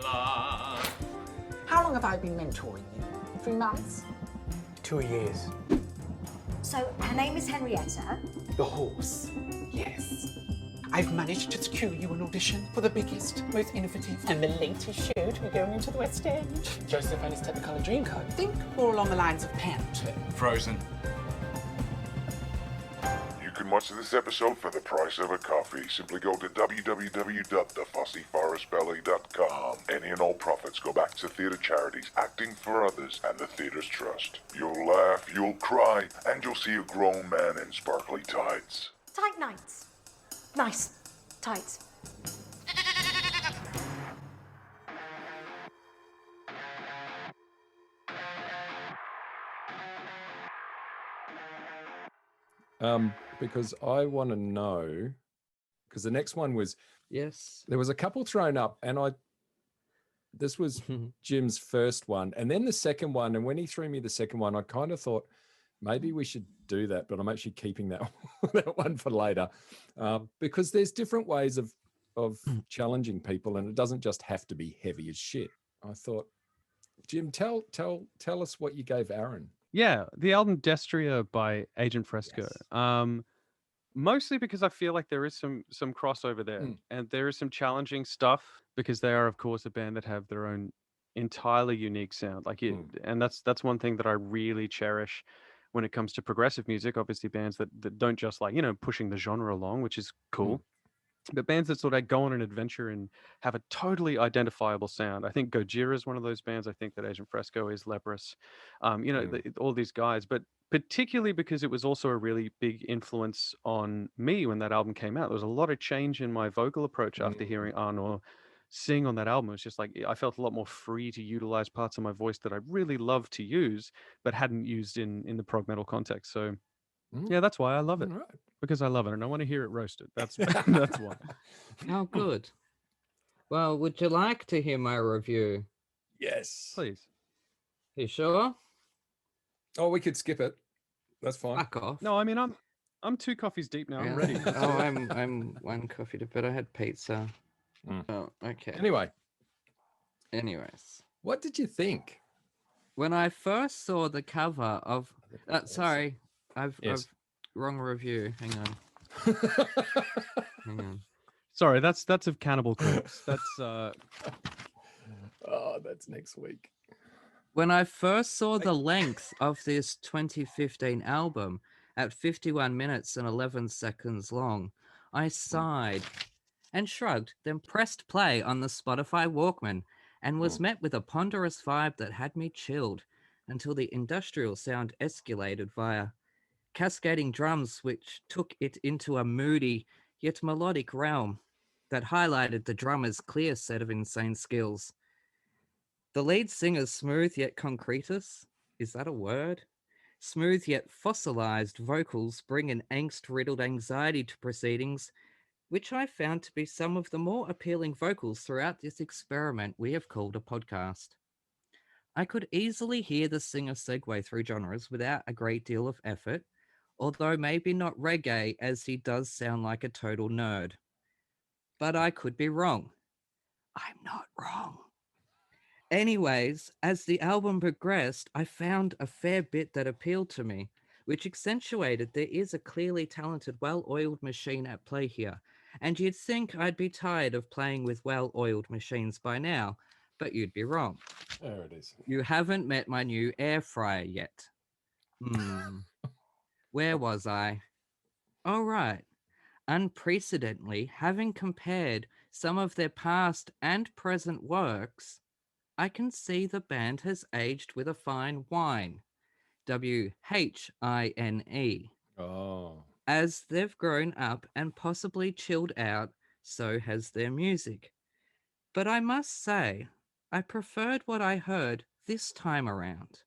Speaker 3: la.
Speaker 5: How long have I been mentoring you? 3 months?
Speaker 8: 2 years.
Speaker 6: So her name is Henrietta.
Speaker 5: The horse. Yes. I've managed to secure you an audition for the biggest, most innovative, and the latest show to be going into the West End. Joseph and his Technicolor Dreamcoat. Think more along the lines of Panto.
Speaker 8: Frozen.
Speaker 1: You can watch this episode for the price of a coffee. Simply go to www.thefosseforestballet.com. Any and all profits go back to theatre charities, acting for others, and the theatre's trust. You'll laugh, you'll cry, and you'll see a grown man in sparkly tights.
Speaker 6: Tight nights. Nice tights.
Speaker 2: Because I want to know, because the next one was,
Speaker 3: Yes.
Speaker 2: there was a couple thrown up, and this was Jim's first one, and then the second one, and when he threw me the second one, I kind of thought maybe we should do that, but I'm actually keeping that one for later, because there's different ways of challenging people, and it doesn't just have to be heavy as shit. I thought, Jim, tell us what you gave Aaron.
Speaker 4: Yeah, the album Destrier by Agent Fresco.
Speaker 2: Yes.
Speaker 4: Mostly because I feel like there is some crossover there, and there is some challenging stuff because they are, of course, a band that have their own entirely unique sound. And that's one thing that I really cherish when it comes to progressive music. Obviously, bands that don't just pushing the genre along, which is cool. But bands that sort of go on an adventure and have a totally identifiable sound. I think Gojira is one of those bands. I think that Agent Fresco is, Leprous, all these guys. But particularly because it was also a really big influence on me when that album came out. There was a lot of change in my vocal approach after hearing Arnor sing on that album. It was just like I felt a lot more free to utilize parts of my voice that I really love to use, but hadn't used in the prog metal context. So yeah, that's why I love it.
Speaker 2: Right.
Speaker 4: Because I love it and I want to hear it roasted. That's that's why.
Speaker 3: Oh, good. Well, would you like to hear my review?
Speaker 2: Yes.
Speaker 4: Please.
Speaker 3: You sure?
Speaker 2: Oh, we could skip it. That's fine.
Speaker 3: Fuck off.
Speaker 4: No, I mean I'm 2 coffees deep now. I'm ready.
Speaker 3: Oh, I'm 1 coffee to bed. I had pizza. Oh, okay.
Speaker 2: Anyways,
Speaker 3: Anyways,
Speaker 2: what did you think?
Speaker 3: when I first saw the cover of Sorry, I've wrong review. Hang on. Hang on.
Speaker 4: Sorry, that's of Cannibal Corpse. That's
Speaker 2: Oh, that's next week.
Speaker 3: When I first saw the length of this 2015 album at 51 minutes and 11 seconds long, I sighed and shrugged, then pressed play on the Spotify Walkman and was met with a ponderous vibe that had me chilled until the industrial sound escalated via cascading drums, which took it into a moody yet melodic realm that highlighted the drummer's clear set of insane skills. The lead singer's smooth yet concretus, is that a word? Smooth yet fossilized vocals bring an angst-riddled anxiety to proceedings, which I found to be some of the more appealing vocals throughout this experiment we have called a podcast. I could easily hear the singer segue through genres without a great deal of effort, although maybe not reggae, as he does sound like a total nerd. But I could be wrong. I'm not wrong. Anyways, as the album progressed, I found a fair bit that appealed to me, which accentuated there is a clearly talented, well-oiled machine at play here. And you'd think I'd be tired of playing with well-oiled machines by now, but you'd be wrong.
Speaker 2: There it is.
Speaker 3: You haven't met my new air fryer yet. Where was I? Oh, right. Unprecedentedly, having compared some of their past and present works, I can see the band has aged with a fine wine. WHINE.
Speaker 2: Oh.
Speaker 3: As they've grown up and possibly chilled out, so has their music. But I must say, I preferred what I heard this time around,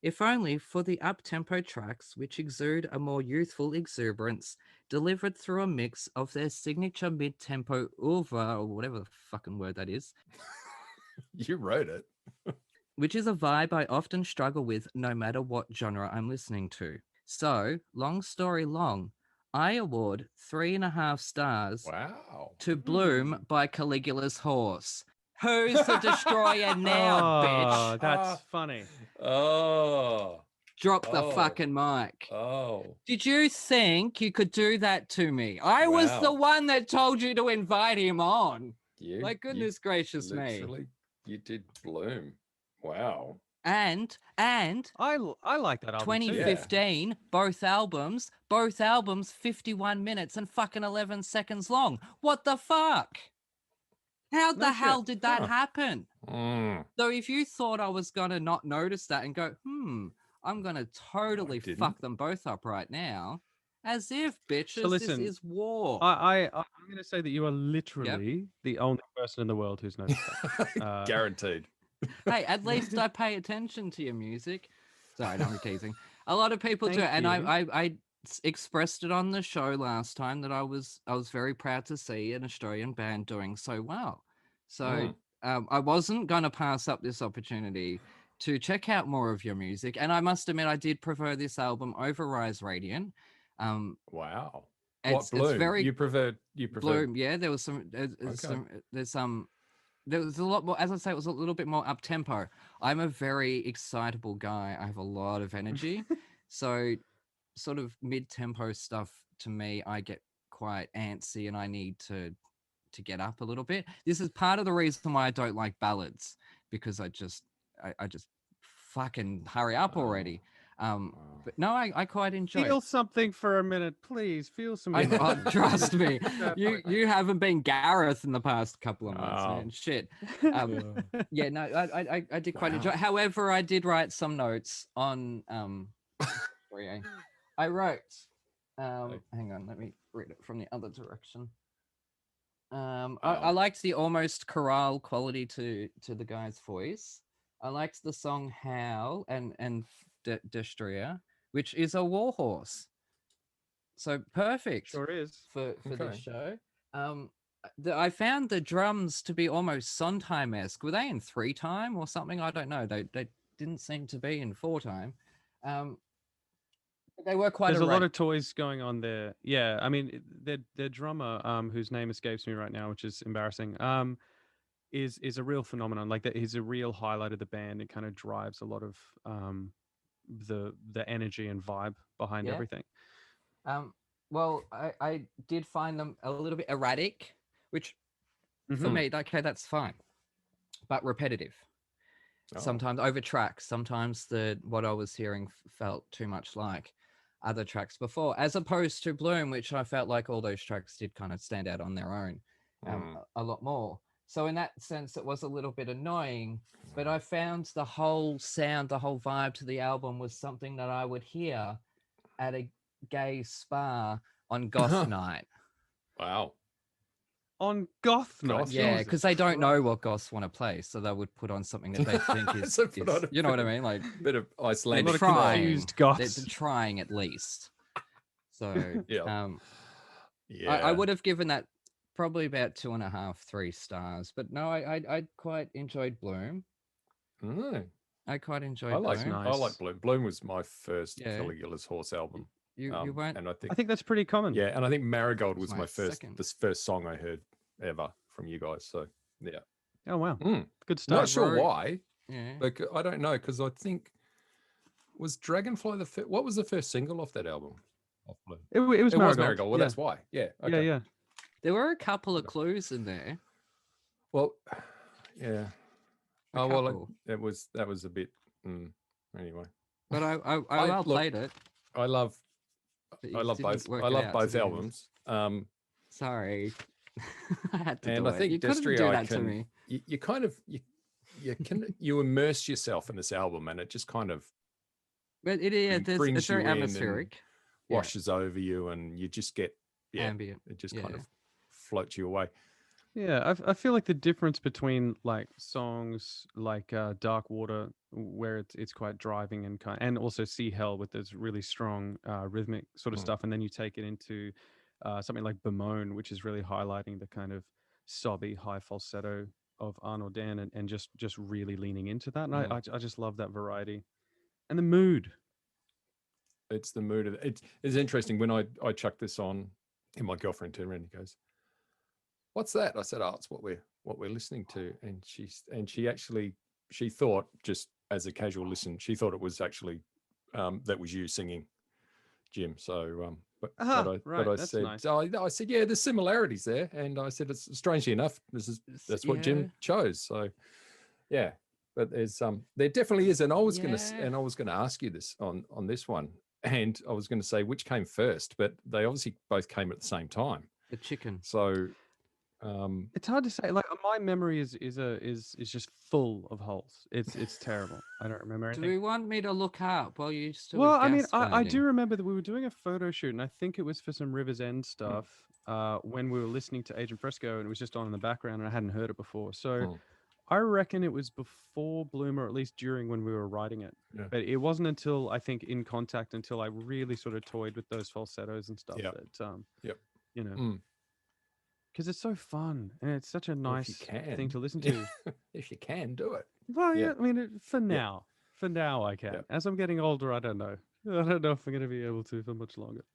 Speaker 3: if only for the up-tempo tracks which exude a more youthful exuberance delivered through a mix of their signature mid-tempo oeuvre, or whatever the fucking word that is.
Speaker 2: You wrote it.
Speaker 3: Which is a vibe I often struggle with no matter what genre I'm listening to. So, long story long, I award 3.5 stars to Bloom by Caligula's Horse. Who's the destroyer now, bitch?
Speaker 4: That's funny.
Speaker 2: Oh.
Speaker 3: Drop the fucking mic.
Speaker 2: Oh.
Speaker 3: Did you think you could do that to me? I was the one that told you to invite him on. Like, goodness gracious me.
Speaker 2: You did Bloom. Wow.
Speaker 3: And
Speaker 4: I like that album
Speaker 3: 2015,
Speaker 4: too.
Speaker 3: both albums 51 minutes and fucking 11 seconds long. What the fuck? How the hell did that happen? So if you thought I was going to not notice that and go, I'm going to totally fuck them both up right now, as if, bitches,
Speaker 4: so listen,
Speaker 3: this is war.
Speaker 4: I'm going to say that you are literally the only person in the world who's noticed that.
Speaker 2: Guaranteed.
Speaker 3: Hey, at least I pay attention to your music. Sorry, I'm teasing. A lot of people do, and I expressed it on the show last time that I was very proud to see an Australian band doing so well. So I wasn't going to pass up this opportunity to check out more of your music, and I must admit I did prefer this album over Rise Radiant.
Speaker 2: Wow.
Speaker 3: What Bloom? It's very
Speaker 2: you preferred
Speaker 3: Bloom. Yeah, there was some. There was a lot more, as I say, it was a little bit more up tempo. I'm a very excitable guy. I have a lot of energy. So sort of mid-tempo stuff to me, I get quite antsy and I need to get up a little bit. This is part of the reason why I don't like ballads, because I just fucking hurry up already. But no, I quite enjoy
Speaker 4: Feel something for a minute, please. Feel some.
Speaker 3: Trust me, you haven't been Gareth in the past couple of months, man. Shit. Yeah, no, I did quite enjoy. However, I did write some notes on I wrote. Hang on, let me read it from the other direction. I liked the almost chorale quality to the guy's voice. I liked the song "Howl" and Destrier, which is a war horse. So perfect.
Speaker 4: Sure is
Speaker 3: for this show. I found the drums to be almost Sondheim-esque. Were they in 3-time or something? I don't know. They didn't seem to be in 4-time. They were quite.
Speaker 4: There's a lot of toys going on there. Yeah, I mean, their drummer, whose name escapes me right now, which is embarrassing, is a real phenomenon. Like that, he's a real highlight of the band. It kind of drives a lot of the energy and vibe behind everything.
Speaker 3: Well, I did find them a little bit erratic, which for me, okay, that's fine, but repetitive. Sometimes over tracks. Sometimes what I was hearing felt too much like other tracks before, as opposed to Bloom, which I felt like all those tracks did kind of stand out on their own a lot more. So in that sense, it was a little bit annoying, but I found the whole sound, the whole vibe to the album was something that I would hear at a gay spa on goth night.
Speaker 2: Wow.
Speaker 4: On goth night?
Speaker 3: Yeah, because they don't know what goths want to play, so they would put on something that they think is, you know what I mean? Like
Speaker 2: a bit of Icelandic.
Speaker 4: Confused goths.
Speaker 3: They're trying at least. So
Speaker 2: yeah.
Speaker 3: I would have given that probably about 2.5, 3 stars. But no, I quite enjoyed Bloom. I quite enjoyed Bloom.
Speaker 2: I like Bloom. Bloom was my first Caligula's Horse album.
Speaker 3: You weren't,
Speaker 2: and
Speaker 4: I think that's pretty common.
Speaker 2: Yeah, and I think Marigold was my first song I heard ever from you guys. So yeah.
Speaker 4: Oh wow, good start.
Speaker 2: Not sure why, but I don't know, because I think was Dragonfly what was the first single off that album? Off Bloom.
Speaker 4: It was Marigold.
Speaker 2: Well, that's why. Yeah. Okay.
Speaker 4: Yeah.
Speaker 3: There were a couple of clues in there.
Speaker 2: Well, yeah. Well, that was a bit anyway.
Speaker 3: But I played it.
Speaker 2: I love both. I love both albums.
Speaker 3: Sorry, I had to.
Speaker 2: And
Speaker 3: do
Speaker 2: I think
Speaker 3: you
Speaker 2: Destrier,
Speaker 3: do that to me.
Speaker 2: You kind of you immerse yourself in this album, and it just kind of.
Speaker 3: But it's very atmospheric.
Speaker 2: Washes over you, and you just get
Speaker 3: ambient.
Speaker 2: It just kind of floats you away.
Speaker 4: Yeah, I feel like the difference between like songs like Dark Water, where it's quite driving and also Sea Hell with this really strong rhythmic sort of stuff, and then you take it into something like Bemoan, which is really highlighting the kind of sobby high falsetto of Arnold Dan and just really leaning into that. And I just love that variety and the mood.
Speaker 2: It's the mood of it. It's interesting when I chucked this on, and my girlfriend turned around and goes, "What's that?" I said, "Oh, it's what we're listening to." And she thought, just as a casual listen, she thought it was actually that was you singing, Jim. So but I said,
Speaker 4: nice.
Speaker 2: I said, yeah, there's similarities there, and I said, it's strangely enough, that's what Jim chose. So yeah, but there definitely is, and I was gonna ask you this on this one, and I was going to say which came first, but they obviously both came at the same time.
Speaker 3: The chicken.
Speaker 2: So
Speaker 4: it's hard to say. Like my memory is just full of holes. It's terrible. I don't remember anything.
Speaker 3: Do you want me to look up while you still?
Speaker 4: Well, I mean, I do remember that we were doing a photo shoot, and I think it was for some River's End stuff when we were listening to Agent Fresco, and it was just on in the background, and I hadn't heard it before. So I reckon it was before Bloom, or at least during when we were writing it. Yeah. But it wasn't until I think In Contact until I really sort of toyed with those falsettos and stuff that you know. Because it's so fun and it's such a nice thing to listen to.
Speaker 2: If you can do it.
Speaker 4: Well, yeah, I mean, for now I can. As I'm getting older, I don't know. I don't know if I'm going to be able to for much longer.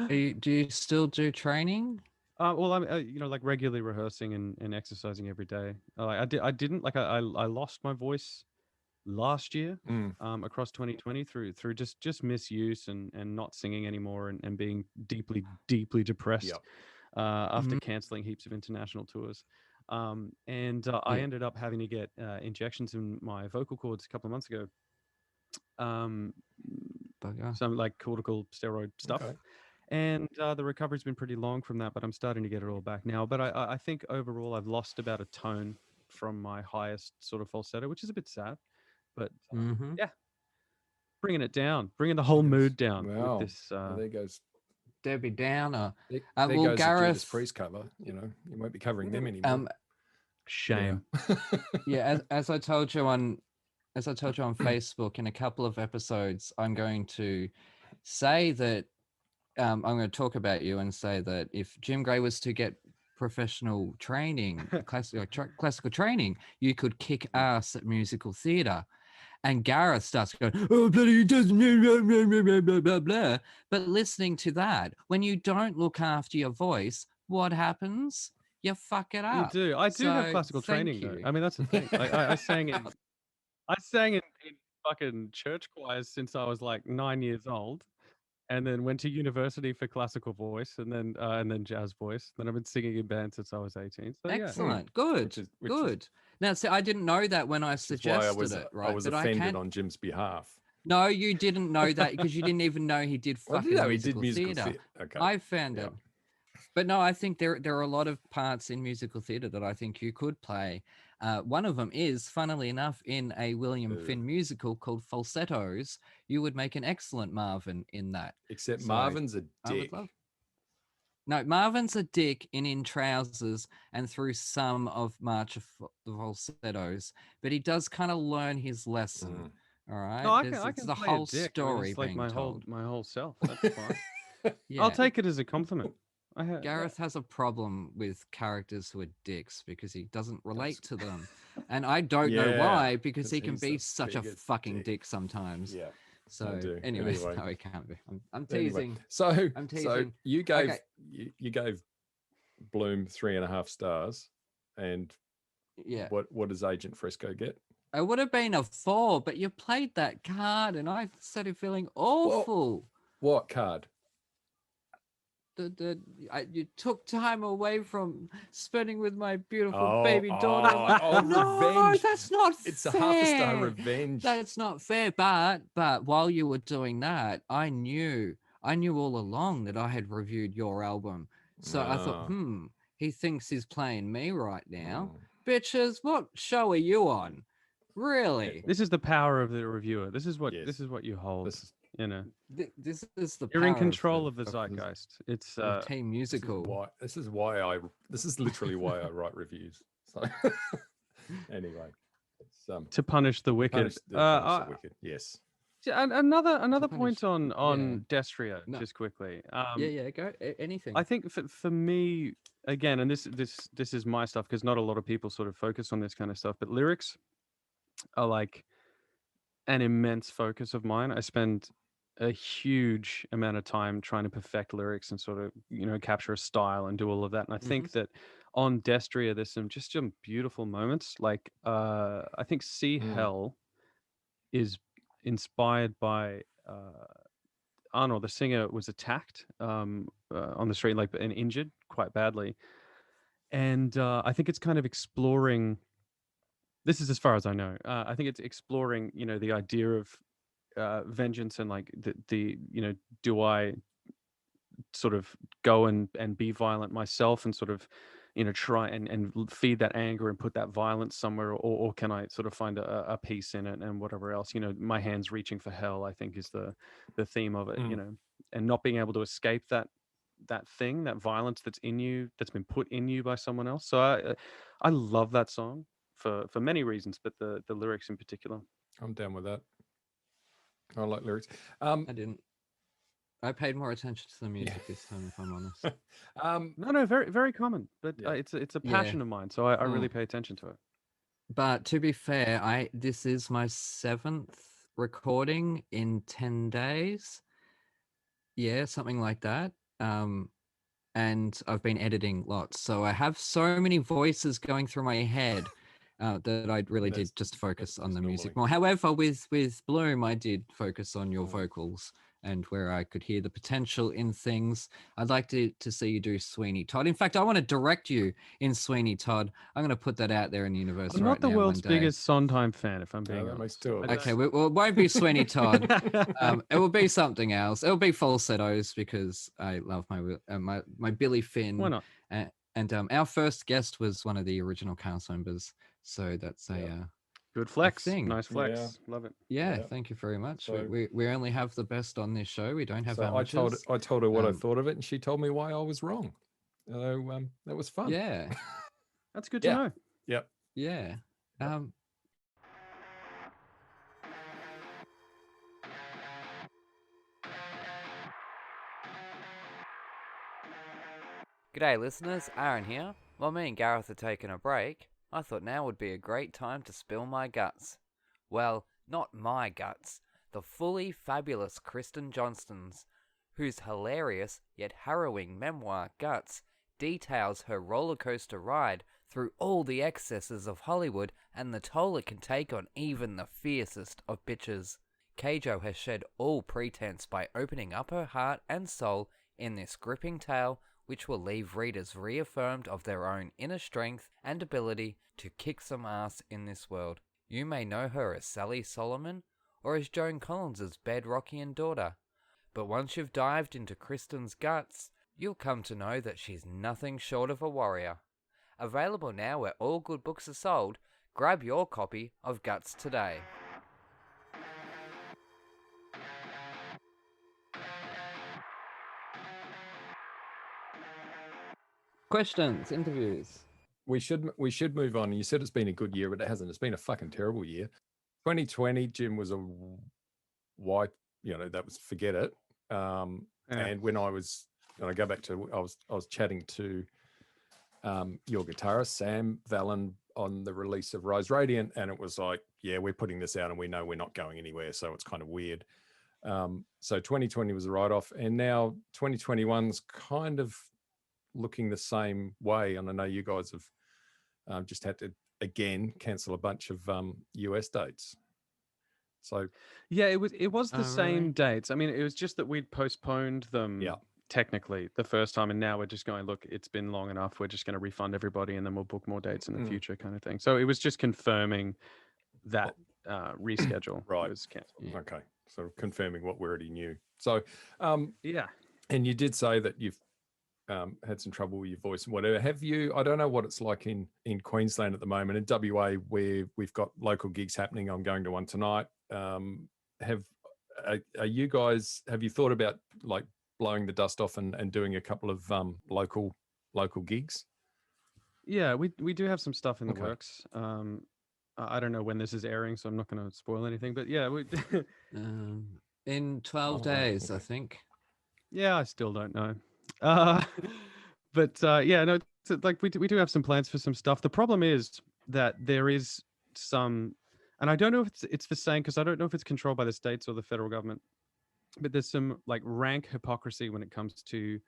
Speaker 3: Do you still do training?
Speaker 4: Well, I'm like regularly rehearsing and exercising every day. I lost my voice last year across 2020 through just misuse and not singing anymore and being deeply depressed. After canceling heaps of international tours. I ended up having to get injections in my vocal cords a couple of months ago. Some like cortical steroid stuff. Okay. And the recovery's been pretty long from that, but I'm starting to get it all back now. But I think overall I've lost about a tone from my highest sort of falsetto, which is a bit sad. But bringing it down, bringing the whole mood down with this.
Speaker 2: There goes
Speaker 3: Debbie Downer.
Speaker 2: There goes Gareth, the Judas Priest cover. You won't be covering them anymore.
Speaker 4: Shame.
Speaker 3: Yeah, as I told you on Facebook in a couple of episodes, I'm going to say that I'm going to talk about you and say that if Jim Gray was to get professional training, classical training, you could kick ass at musical theatre. And Gareth starts going, oh, bloody doesn't, blah, blah, blah, blah. But listening to that, when you don't look after your voice, what happens? You fuck it up.
Speaker 4: You do. I do have classical training, though. I mean, that's the thing. I sang in fucking church choirs since I was like 9 years old, and then went to university for classical voice, and then jazz voice. Then I've been singing in bands since I was 18. So
Speaker 3: Excellent, good, good. Now, see, I didn't know that when I suggested it. Right,
Speaker 2: I was offended on Jim's behalf.
Speaker 3: No, you didn't know that because you didn't even know he did fucking musical theatre.
Speaker 2: Okay.
Speaker 3: I found it. But no, I think there are a lot of parts in musical theatre that I think you could play. One of them is, funnily enough, in a William Finn musical called Falsettos. You would make an excellent Marvin in that.
Speaker 2: Except Marvin's a dick.
Speaker 3: No, Marvin's a dick in trousers and through some of March of the Falsettos, but he does kind of learn his lesson. All right,
Speaker 4: no, I can
Speaker 3: the
Speaker 4: play
Speaker 3: whole
Speaker 4: a dick.
Speaker 3: story
Speaker 4: it's like
Speaker 3: being told.
Speaker 4: my whole self. That's fine.
Speaker 3: Yeah.
Speaker 4: I'll take it as a compliment.
Speaker 3: Gareth has a problem with characters who are dicks because he doesn't relate to them, and I don't know why, because he can be such a fucking dick sometimes.
Speaker 2: Yeah.
Speaker 3: So anyway, no, he can't be. I'm teasing.
Speaker 2: Anyway,
Speaker 3: I'm teasing.
Speaker 2: So you gave you gave Bloom 3.5 stars, and what does Agent Fresco get?
Speaker 3: It would have been a 4, but you played that card, and I started feeling awful.
Speaker 2: What card?
Speaker 3: You took time away from spending with my beautiful baby daughter. No,
Speaker 2: revenge.
Speaker 3: That's not fair.
Speaker 2: It's a half a star revenge.
Speaker 3: That's not fair. But while you were doing that, I knew all along that I had reviewed your album. So I thought, he thinks he's playing me right now. Bitches, what show are you on? Really?
Speaker 4: This is the power of the reviewer. This is what you hold.
Speaker 3: This is the
Speaker 4: you're in control of the zeitgeist. It's
Speaker 3: team musical.
Speaker 2: This is literally why I write reviews. So anyway, it's
Speaker 4: to punish the wicked.
Speaker 2: the wicked. Yes.
Speaker 4: Another point on Destrier, just quickly.
Speaker 3: Go anything.
Speaker 4: I think for me, again, and this is my stuff, because not a lot of people sort of focus on this kind of stuff, but lyrics are like an immense focus of mine. I spend a huge amount of time trying to perfect lyrics and sort of capture a style and do all of that. And I think that on Destrier there's some beautiful moments. Like I think See Hell is inspired by Arnold. The singer was attacked on the street, and injured quite badly, and I think it's kind of exploring. This is as far as I know. I think it's exploring, the idea of vengeance and like the do I sort of go and be violent myself and sort of try and feed that anger and put that violence somewhere, or can I sort of find a peace in it and whatever else. My hands reaching for hell, I think, is the theme of it. And not being able to escape that thing, that violence that's in you, that's been put in you by someone else. So I love that song for many reasons, but the lyrics in particular.
Speaker 2: I'm down with that. I like lyrics.
Speaker 3: I didn't. I paid more attention to the music this time, if I'm honest.
Speaker 4: No, very, very common, but it's a passion of mine, so I really pay attention to it.
Speaker 3: But to be fair, this is my 7th recording in 10 days. Yeah, something like that. And I've been editing lots, so I have so many voices going through my head that I really did just focus on the music more. However, with Bloom, I did focus on your vocals and where I could hear the potential in things. I'd like to see you do Sweeney Todd. In fact, I want to direct you in Sweeney Todd. I'm going to put that out there in the universe.
Speaker 4: I'm not the world's biggest Sondheim fan, if I'm being honest.
Speaker 3: Okay, well, it won't be Sweeney Todd. It will be something else. It will be Falsettos, because I love my Billy Finn.
Speaker 4: Why not?
Speaker 3: And our first guest was one of the original cast members, so that's a
Speaker 4: good flex.
Speaker 3: Nice
Speaker 4: flex. Yeah. Love it.
Speaker 3: Yeah, thank you very much. So, we only have the best on this show. We don't have
Speaker 2: so
Speaker 3: amateurs.
Speaker 2: I told her what I thought of it, and she told me why I was wrong. So that was fun.
Speaker 3: Yeah,
Speaker 4: that's good to know.
Speaker 2: Yep.
Speaker 3: Yeah.
Speaker 8: G'day listeners, Aaron here. While me and Gareth are taking a break, I thought now would be a great time to spill my guts. Well, not my guts, the fully fabulous Kristen Johnston's, whose hilarious yet harrowing memoir Guts details her roller coaster ride through all the excesses of Hollywood and the toll it can take on even the fiercest of bitches. Keijo has shed all pretense by opening up her heart and soul in this gripping tale, which will leave readers reaffirmed of their own inner strength and ability to kick some ass in this world. You may know her as Sally Solomon or as Joan Collins' bedrockian daughter, but once you've dived into Kristen's guts, you'll come to know that she's nothing short of a warrior. Available now where all good books are sold, grab your copy of Guts today.
Speaker 3: Questions, interviews.
Speaker 2: We should move on. You said it's been a good year, but it hasn't. It's been a fucking terrible year. 2020, Jim, was a white. That was forget it. And when I go back to, I was chatting to your guitarist Sam Vallon on the release of Rise Radiant, and it was like, yeah, we're putting this out, and we know we're not going anywhere, so it's kind of weird. So 2020 was a write-off, and now 2021's kind of looking the same way. And I know you guys have just had to again cancel a bunch of US dates. So
Speaker 4: yeah, it was the same dates. I mean, it was just that we'd postponed them technically the first time, and now we're just going, look, it's been long enough, we're just going to refund everybody and then we'll book more dates in the future, kind of thing. So it was just confirming that reschedule was canceled.
Speaker 2: Okay, so confirming what we already knew. So
Speaker 4: yeah,
Speaker 2: and you did say that you've had some trouble with your voice and whatever. Have you? I don't know what it's like in Queensland at the moment. In WA, where we've got local gigs happening, I'm going to one tonight. Have you guys? Have you thought about like blowing the dust off and doing a couple of local gigs?
Speaker 4: Yeah, we do have some stuff in the works. I don't know when this is airing, so I'm not going to spoil anything. But yeah, we
Speaker 3: in 12 days, I think.
Speaker 4: Yeah, I still don't know. But yeah, no, like we do have some plans for some stuff. The problem is that there is some, and I don't know if it's the same, because I don't know if it's controlled by the states or the federal government, but there's some like rank hypocrisy when it comes to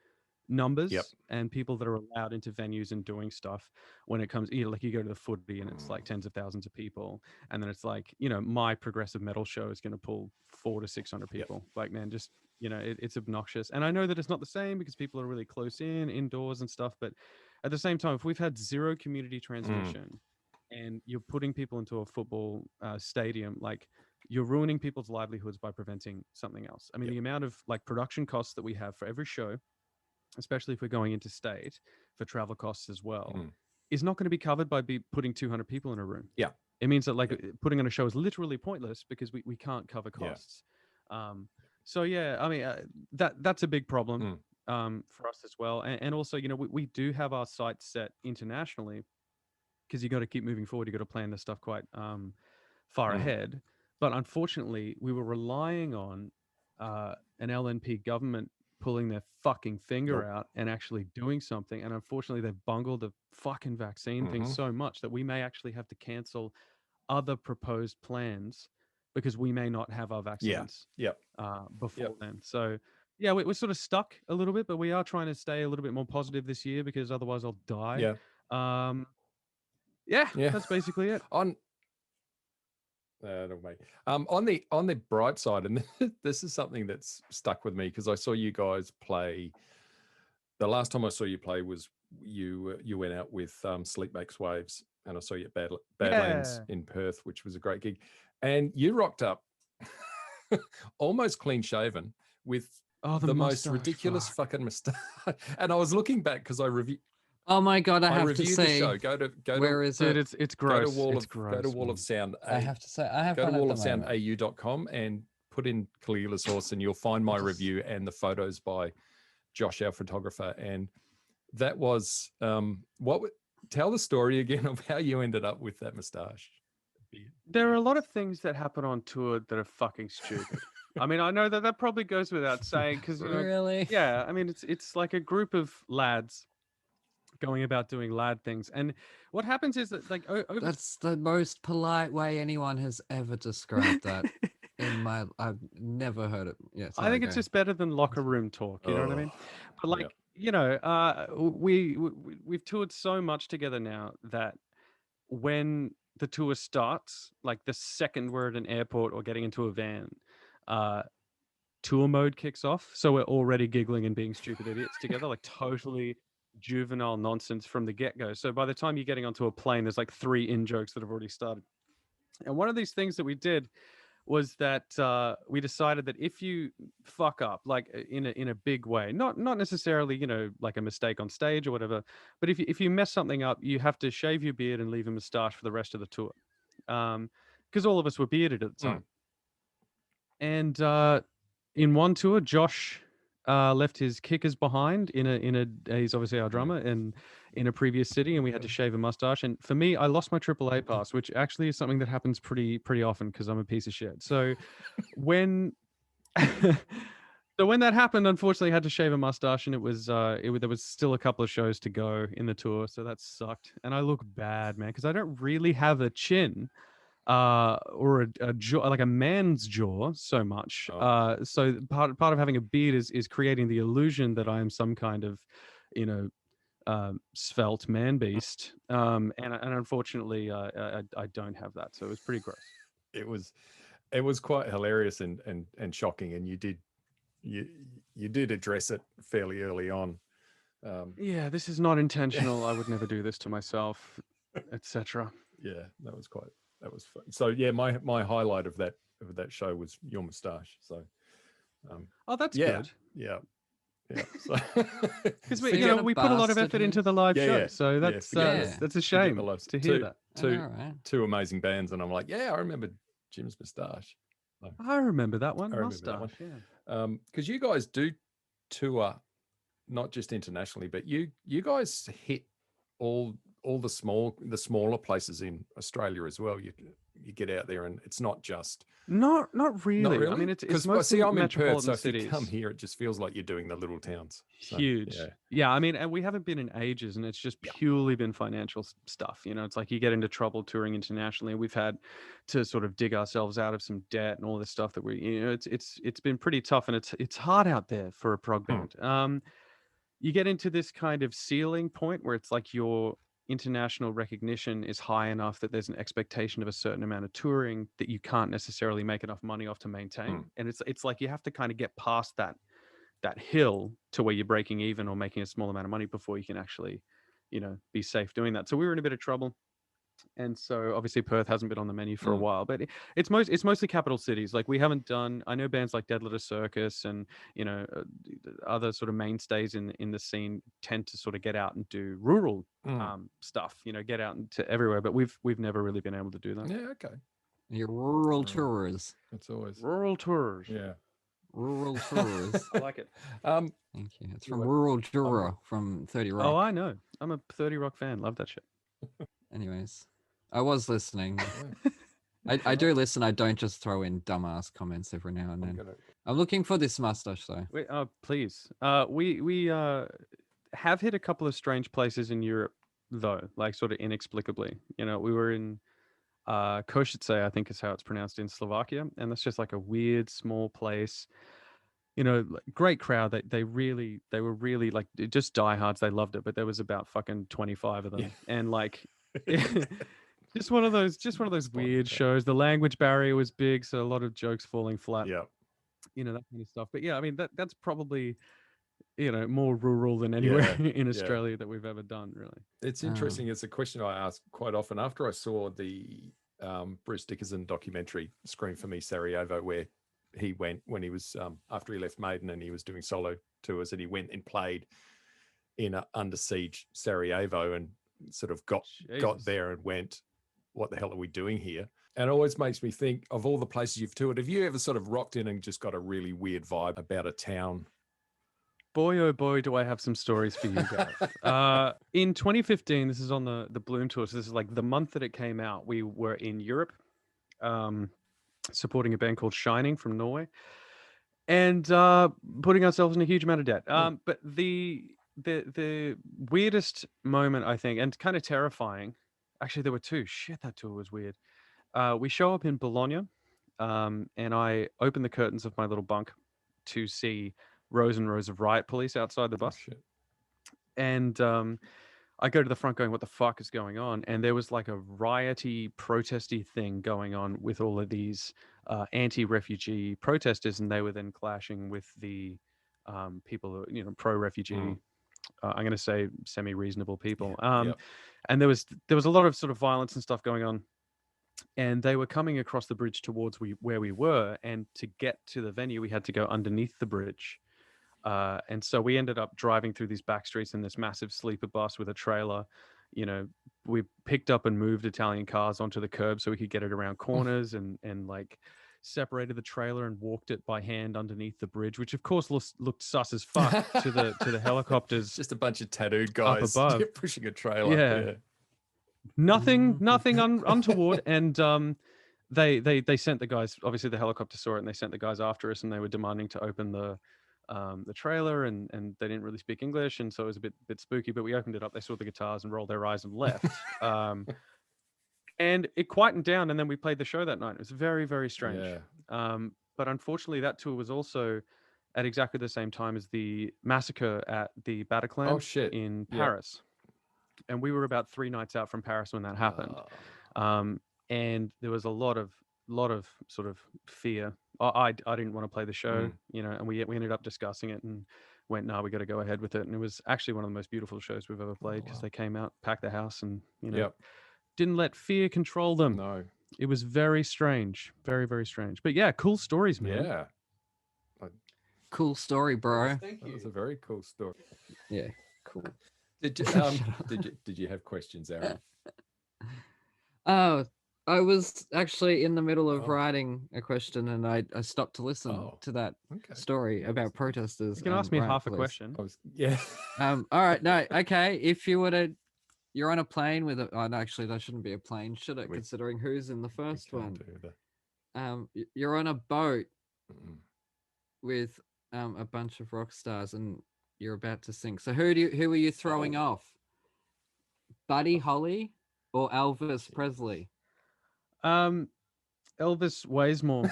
Speaker 4: numbers and people that are allowed into venues and doing stuff. When it comes, like you go to the footy and it's like tens of thousands of people, and then it's like, my progressive metal show is going to pull 400 to 600 people. Like, man, just it's obnoxious. And I know that it's not the same because people are really close indoors and stuff, but at the same time, if we've had zero community transmission and you're putting people into a football stadium, like, you're ruining people's livelihoods by preventing something else. I mean, the amount of like production costs that we have for every show, especially if we're going into state for travel costs as well, is not going to be covered by putting 200 people in a room.
Speaker 2: Yeah.
Speaker 4: It means that like putting on a show is literally pointless because we can't cover costs. So yeah, I mean, that's a big problem for us as well. And also, we do have our sights set internationally, because you got to keep moving forward. You got to plan this stuff quite far ahead. But unfortunately, we were relying on an LNP government pulling their fucking finger out and actually doing something. And unfortunately, they've bungled the fucking vaccine thing so much that we may actually have to cancel other proposed plans because we may not have our vaccines before then. So yeah, we're sort of stuck a little bit, but we are trying to stay a little bit more positive this year, because otherwise I'll die. That's basically it.
Speaker 2: On the bright side, and this is something that's stuck with me, because I saw you guys play. The last time I saw you play was you went out with Sleep Makes Waves, and I saw you at Badlands in Perth, which was a great gig, and you rocked up almost clean shaven with the most ridiculous fucking moustache. And I was looking back because I reviewed.
Speaker 3: Oh my god! I have to say,
Speaker 2: the show. Go to
Speaker 4: where is it? It's gross.
Speaker 2: Go to Wall of Sound.
Speaker 3: I have to say, I have
Speaker 2: go to wallofsoundau.com and put in Caligula's horse, and you'll find my review and the photos by Josh, our photographer. And that was tell the story again of how you ended up with that moustache.
Speaker 4: There are a lot of things that happen on tour that are fucking stupid. I mean, I know that probably goes without saying, because
Speaker 3: really,
Speaker 4: yeah. I mean, it's like a group of lads going about doing lad things, and what happens is that like
Speaker 3: that's the most polite way anyone has ever described that. I've never heard it. Yeah,
Speaker 4: I think it's just better than locker room talk. You know what I mean? But like, we've toured so much together now that when the tour starts, like the second we're at an airport or getting into a van, tour mode kicks off. So we're already giggling and being stupid idiots together, like totally juvenile nonsense from the get-go. So by the time you're getting onto a plane, there's like 3 in-jokes that have already started. And one of these things that we did was that we decided that if you fuck up, like in a big way, not necessarily, like a mistake on stage or whatever, but if you mess something up, you have to shave your beard and leave a moustache for the rest of the tour. Because all of us were bearded at the time. And in one tour, Josh left his kickers behind he's obviously our drummer, and in a previous city, and we had to shave a mustache. And for me, I lost my AAA pass, which actually is something that happens pretty often because I'm a piece of shit. So when when that happened, unfortunately, I had to shave a mustache, and there was still a couple of shows to go in the tour, so that sucked. And I look bad, man, because I don't really have a chin. Or a jaw, like a man's jaw, so much. So part of having a beard is creating the illusion that I am some kind of, svelte man beast. And unfortunately, I don't have that. So it was pretty gross.
Speaker 2: It was quite hilarious and shocking, and you did address it fairly early on.
Speaker 4: Yeah, this is not intentional. I would never do this to myself, etc.
Speaker 2: Yeah, that was fun. So yeah, my highlight of that show was your moustache. So,
Speaker 4: that's good.
Speaker 2: Yeah. So,
Speaker 4: because we put a lot of effort into the live show, so that's a shame to hear that.
Speaker 2: Two amazing bands, and I'm like, I remember Jim's moustache.
Speaker 4: I remember that one. Mustache.
Speaker 2: Yeah. Because you guys do tour, not just internationally, but you guys hit all the smaller places in Australia as well. You get out there, and it's not just
Speaker 4: not really. I mean, it's mostly
Speaker 2: I'm in Perth, so
Speaker 4: cities.
Speaker 2: if you come here, it just feels like you're doing the little towns. So,
Speaker 4: huge. Yeah. I mean, and we haven't been in ages, and it's just purely been financial stuff. It's like you get into trouble touring internationally. We've had to sort of dig ourselves out of some debt and all this stuff that it's been pretty tough, and it's hard out there for a prog band. You get into this kind of ceiling point where it's like your international recognition is high enough that there's an expectation of a certain amount of touring that you can't necessarily make enough money off to maintain. And it's like you have to kind of get past that hill to where you're breaking even or making a small amount of money before you can actually, be safe doing that. So we were in a bit of trouble. And so obviously Perth hasn't been on the menu for a while, but it's mostly capital cities. Like we haven't done, I know bands like Dead Letter Circus and, other sort of mainstays in the scene tend to sort of get out and do rural stuff, get out into everywhere, but we've never really been able to do that.
Speaker 2: Yeah. Okay.
Speaker 3: Your rural tours.
Speaker 2: That's always
Speaker 4: rural tours.
Speaker 2: Yeah.
Speaker 3: Rural tours.
Speaker 4: I like it.
Speaker 3: Thank you. It's from Rural Juror from 30 Rock.
Speaker 4: Oh, I know. I'm a 30 Rock fan. Love that shit.
Speaker 3: Anyways, I was listening. I do listen. I don't just throw in dumbass comments every now and then. I'm looking for this mustache though.
Speaker 4: Wait, please. We have hit a couple of strange places in Europe though, like sort of inexplicably. We were in Košice, I think is how it's pronounced, in Slovakia, and that's just like a weird small place. Great crowd. They were really like just diehards. They loved it, but there was about fucking 25 of them, and like. Just one of those weird shows. The language barrier was big, so a lot of jokes falling flat.
Speaker 2: Yeah,
Speaker 4: that kind of stuff. But yeah, I mean that's probably more rural than anywhere in Australia that we've ever done. Really,
Speaker 2: it's interesting. It's a question I ask quite often after I saw the Bruce Dickinson documentary "Scream for Me, Sarajevo," where he went when he was after he left Maiden and he was doing solo tours, and he went and played in Under Siege Sarajevo and sort of got there and went, what the hell are we doing here? And it always makes me think of all the places you've toured. Have you ever sort of rocked in and just got a really weird vibe about a town?
Speaker 4: Boy, oh boy, do I have some stories for you guys. In 2015, this is on the Bloom tour. So this is like the month that it came out. We were in Europe, supporting a band called Shining from Norway, and putting ourselves in a huge amount of debt. But the weirdest moment, I think, and kind of terrifying, actually there were two. Shit, that tour was weird. We show up in Bologna, and I open the curtains of my little bunk to see rows and rows of riot police outside the bus. And I go to the front going, what the fuck is going on? And there was like a rioty, protesty thing going on with all of these anti-refugee protesters, and they were then clashing with the people who, you know, pro-refugee, I'm going to say semi-reasonable people. And there was a lot of sort of violence and stuff going on. And they were coming across the bridge towards where we were. And to get to the venue, we had to go underneath the bridge. And so we ended up driving through these back streets in this massive sleeper bus with a trailer. You know, we picked up and moved Italian cars onto the curb so we could get it around corners, and like separated the trailer and walked it by hand underneath the bridge, which of course looked sus as fuck to the helicopters.
Speaker 2: Just a bunch of tattooed guys
Speaker 4: up above
Speaker 2: pushing a trailer.
Speaker 4: Yeah. Nothing untoward. And they sent the guys, obviously the helicopter saw it, and they sent the guys after us, and they were demanding to open the trailer, and they didn't really speak English, and so it was a bit spooky. But we opened it up, they saw the guitars and rolled their eyes and left. And it quietened down, and then we played the show that night. It was very, very strange. But unfortunately, that tour was also at exactly the same time as the massacre at the Bataclan in Paris. And we were about 3 nights out from Paris when that happened. And there was a lot of sort of fear. I didn't want to play the show, you know, and we ended up discussing it and went, no, we got to go ahead with it. And it was actually one of the most beautiful shows we've ever played, because they came out, packed the house, and, you know, didn't let fear control them.
Speaker 2: No.
Speaker 4: It was very strange. Very, very strange. But yeah, cool stories, man.
Speaker 2: Yeah.
Speaker 3: Cool story, bro.
Speaker 2: That was a very cool story.
Speaker 3: Yeah, cool.
Speaker 2: Did you have questions, Aaron?
Speaker 3: Oh, I was actually in the middle of writing a question, and I stopped to listen to that story about protesters.
Speaker 4: You can ask me half a question.
Speaker 3: All right. No. Okay. If you were to, you're on a plane with a. Oh, no, actually, that shouldn't be a plane, should it? Considering who's in the first one. You're on a boat with a bunch of rock stars, and you're about to sink. So who are you throwing off? Buddy Holly or Elvis Presley?
Speaker 4: Elvis weighs more.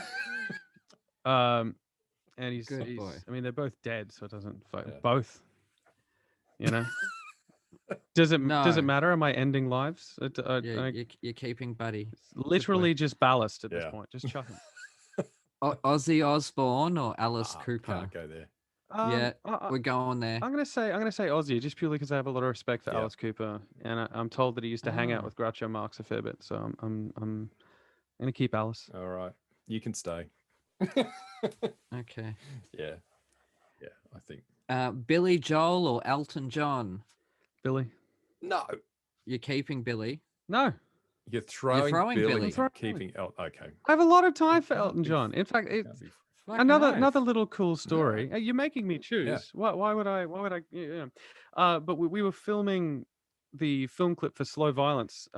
Speaker 4: And he's
Speaker 3: boy.
Speaker 4: I mean, they're both dead, so it doesn't both. You know. Does it matter? Am I ending lives?
Speaker 3: You're keeping Buddy.
Speaker 4: Literally just ballast at this point. Just chuck him.
Speaker 3: Ozzy Osbourne or Alice Cooper?
Speaker 2: Can't go there.
Speaker 3: We're going there.
Speaker 4: I'm gonna say Ozzy, just purely because I have a lot of respect for Alice Cooper, and I'm told that he used to hang out with Groucho Marx a fair bit. So I'm gonna keep Alice.
Speaker 2: All right, you can stay.
Speaker 3: Okay.
Speaker 2: Yeah, I think.
Speaker 3: Billy Joel or Elton John?
Speaker 4: Billy.
Speaker 2: No.
Speaker 3: You're keeping Billy.
Speaker 4: No.
Speaker 2: You're throwing Billy. Keeping Elton. Okay.
Speaker 4: I have a lot of time for Elton John. In fact, another little cool story. You're making me choose.
Speaker 2: Yeah.
Speaker 4: Why would I? Yeah. But we were filming the film clip for Slow Violence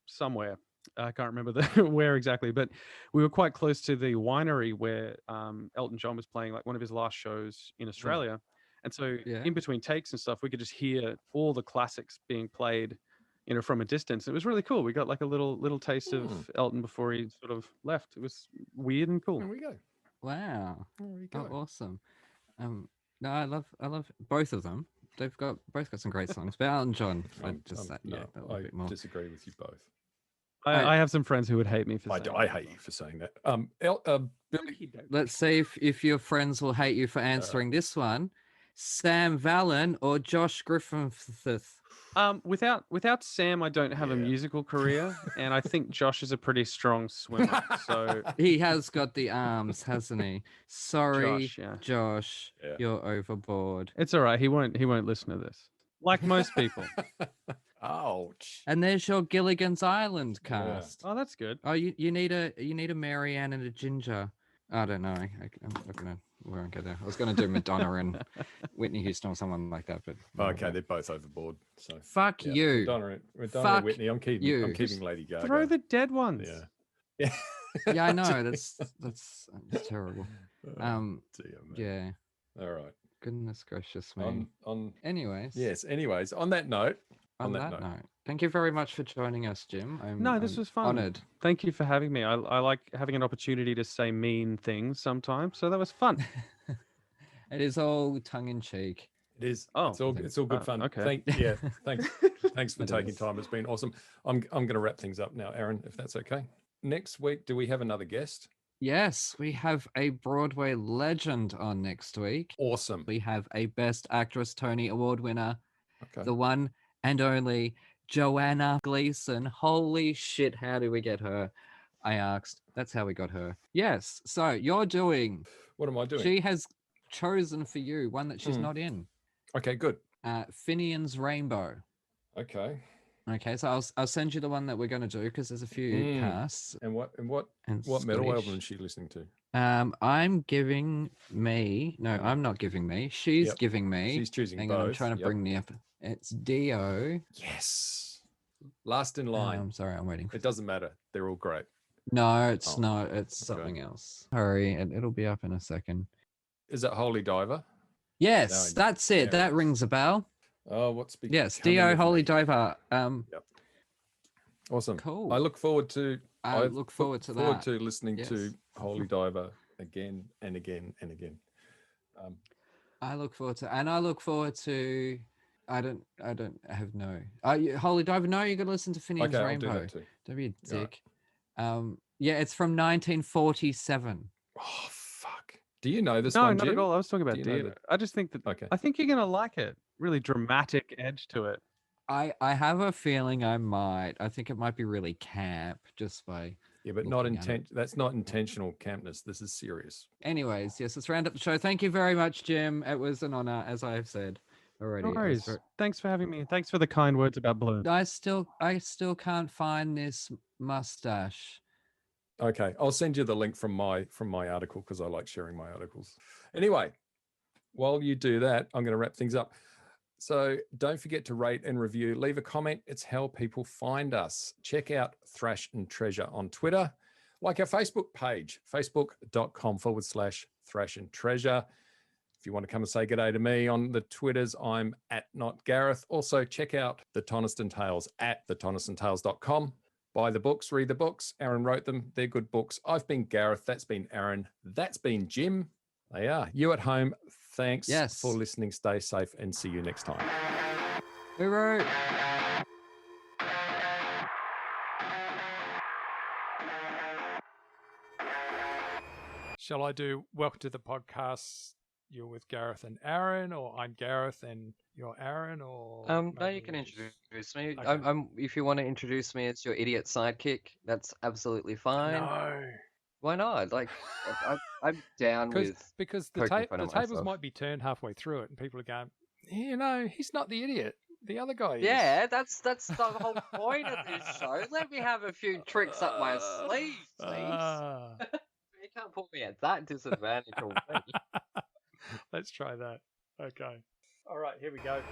Speaker 4: somewhere. I can't remember where exactly, but we were quite close to the winery where Elton John was playing like one of his last shows in Australia. And so in between takes and stuff, we could just hear all the classics being played, you know, from a distance. It was really cool. We got like a little taste of Elton before he sort of left. It was weird and cool.
Speaker 2: There we go.
Speaker 3: Wow.
Speaker 2: There we go.
Speaker 3: Oh, awesome. No, I love both of them. They've both got some great songs. But Elton John, I
Speaker 2: disagree with you both.
Speaker 4: I have some friends who would hate me for saying
Speaker 2: I hate you for saying that. Billy,
Speaker 3: let's see if your friends will hate you for answering this one. Sam Vallon or Josh Griffiths?
Speaker 4: Without Sam, I don't have a musical career, and I think Josh is a pretty strong swimmer. So
Speaker 3: he has got the arms, hasn't he? Sorry, Josh, you're overboard.
Speaker 4: It's all right. He won't listen to this, like most people.
Speaker 2: Ouch.
Speaker 3: And there's your Gilligan's Island cast.
Speaker 4: Oh, that's good.
Speaker 3: Oh, you need a Marianne and a Ginger. I don't know. We won't go there. I was going to do Madonna and Whitney Houston or someone like that, but
Speaker 2: okay, they're both overboard. So
Speaker 3: fuck you,
Speaker 2: Madonna and Whitney. I'm keeping Lady Gaga.
Speaker 4: Throw the dead ones.
Speaker 2: Yeah.
Speaker 3: Yeah, I know. That's terrible. Yeah.
Speaker 2: All right.
Speaker 3: Goodness gracious me. Anyways.
Speaker 2: Yes. Anyways, on that note.
Speaker 3: On that note, thank you very much for joining us, Jim.
Speaker 4: This was fun.
Speaker 3: Honored.
Speaker 4: Thank you for having me. I like having an opportunity to say mean things sometimes, so that was fun.
Speaker 3: It is all tongue in cheek.
Speaker 2: It is.
Speaker 4: Oh,
Speaker 2: it's all good fun.
Speaker 4: Okay.
Speaker 2: Thanks for taking time. It's been awesome. I'm going to wrap things up now, Aaron, if that's okay. Next week, do we have another guest?
Speaker 3: Yes, we have a Broadway legend on next week.
Speaker 2: Awesome.
Speaker 3: We have a Best Actress Tony Award winner,
Speaker 2: Okay.
Speaker 3: the one and only Joanna Gleason. Holy shit, how do we get her? I asked. That's how we got her. Yes. So you're doing.
Speaker 2: What am I doing?
Speaker 3: She has chosen for you one that she's not in.
Speaker 2: Okay, good.
Speaker 3: Finian's Rainbow.
Speaker 2: Okay.
Speaker 3: Okay, so I'll send you the one that we're going to do because there's a few casts.
Speaker 2: And what metal album is she listening to?
Speaker 3: I'm giving me. No, I'm not giving me. She's giving me.
Speaker 2: She's choosing
Speaker 3: Hang
Speaker 2: both.
Speaker 3: on, I'm trying to bring the up. It's Dio.
Speaker 2: Yes. Last in line.
Speaker 3: I'm sorry, I'm waiting.
Speaker 2: It doesn't matter. They're all great.
Speaker 3: No, it's not. It's something else. Hurry, it'll be up in a second.
Speaker 2: Is it Holy Diver?
Speaker 3: Yes, that's it. That rings a bell.
Speaker 2: Oh, what's
Speaker 3: yes, Dio Holy Diver.
Speaker 2: Awesome.
Speaker 3: Cool.
Speaker 2: I look forward to.
Speaker 3: I look forward to
Speaker 2: forward to listening to Holy Diver again and again and again.
Speaker 3: I look forward to. I don't have no. Holy Diver. No, you got to listen to Finian's Rainbow.
Speaker 2: I'll do that too.
Speaker 3: Don't be a dick. Right. Yeah, it's from 1947.
Speaker 2: Oh fuck! Do you know this
Speaker 4: no,
Speaker 2: one?
Speaker 4: No, not
Speaker 2: Jim?
Speaker 4: at all. I was talking about Dio. I just think that.
Speaker 2: Okay.
Speaker 4: I think you're gonna like it. Really dramatic edge to it.
Speaker 3: I have a feeling I might. I think it might be really camp just by.
Speaker 2: Yeah, but not intent. That's not intentional campness. This is serious.
Speaker 3: Anyways, yes, let's round up the show. Thank you very much, Jim. It was an honor, as I have said already.
Speaker 4: No worries. Thanks for having me. Thanks for the kind words about Blue.
Speaker 3: I still can't find this mustache.
Speaker 2: Okay, I'll send you the link from my article because I like sharing my articles. Anyway, while you do that, I'm going to wrap things up. So don't forget to rate and review. Leave a comment. It's how people find us. Check out Thrash and Treasure on Twitter. Like our Facebook page, facebook.com/Thrash and Treasure. If you want to come and say good day to me on the Twitters, I'm @NotGareth. Also, check out the Toniston Tales at thetonistontales.com. Buy the books, read the books. Aaron wrote them. They're good books. I've been Gareth. That's been Aaron. That's been Jim. They are. You at home, thanks for listening. Stay safe and see you next time.
Speaker 3: Hooroo.
Speaker 2: Shall I do welcome to the podcast? You're with Gareth and Aaron, or I'm Gareth and you're Aaron, or
Speaker 9: no, you can introduce me. Okay. I'm if you want to introduce me as your idiot sidekick, that's absolutely fine.
Speaker 2: No.
Speaker 9: Why not? Like, I'm down
Speaker 2: because the tables might be turned halfway through it, and people are going, he's not the idiot. The other guy is.
Speaker 9: Yeah, that's the whole point of this show. Let me have a few tricks up my sleeve, please. You can't put me at that disadvantage already.
Speaker 2: Let's try that. Okay. All right, here we go.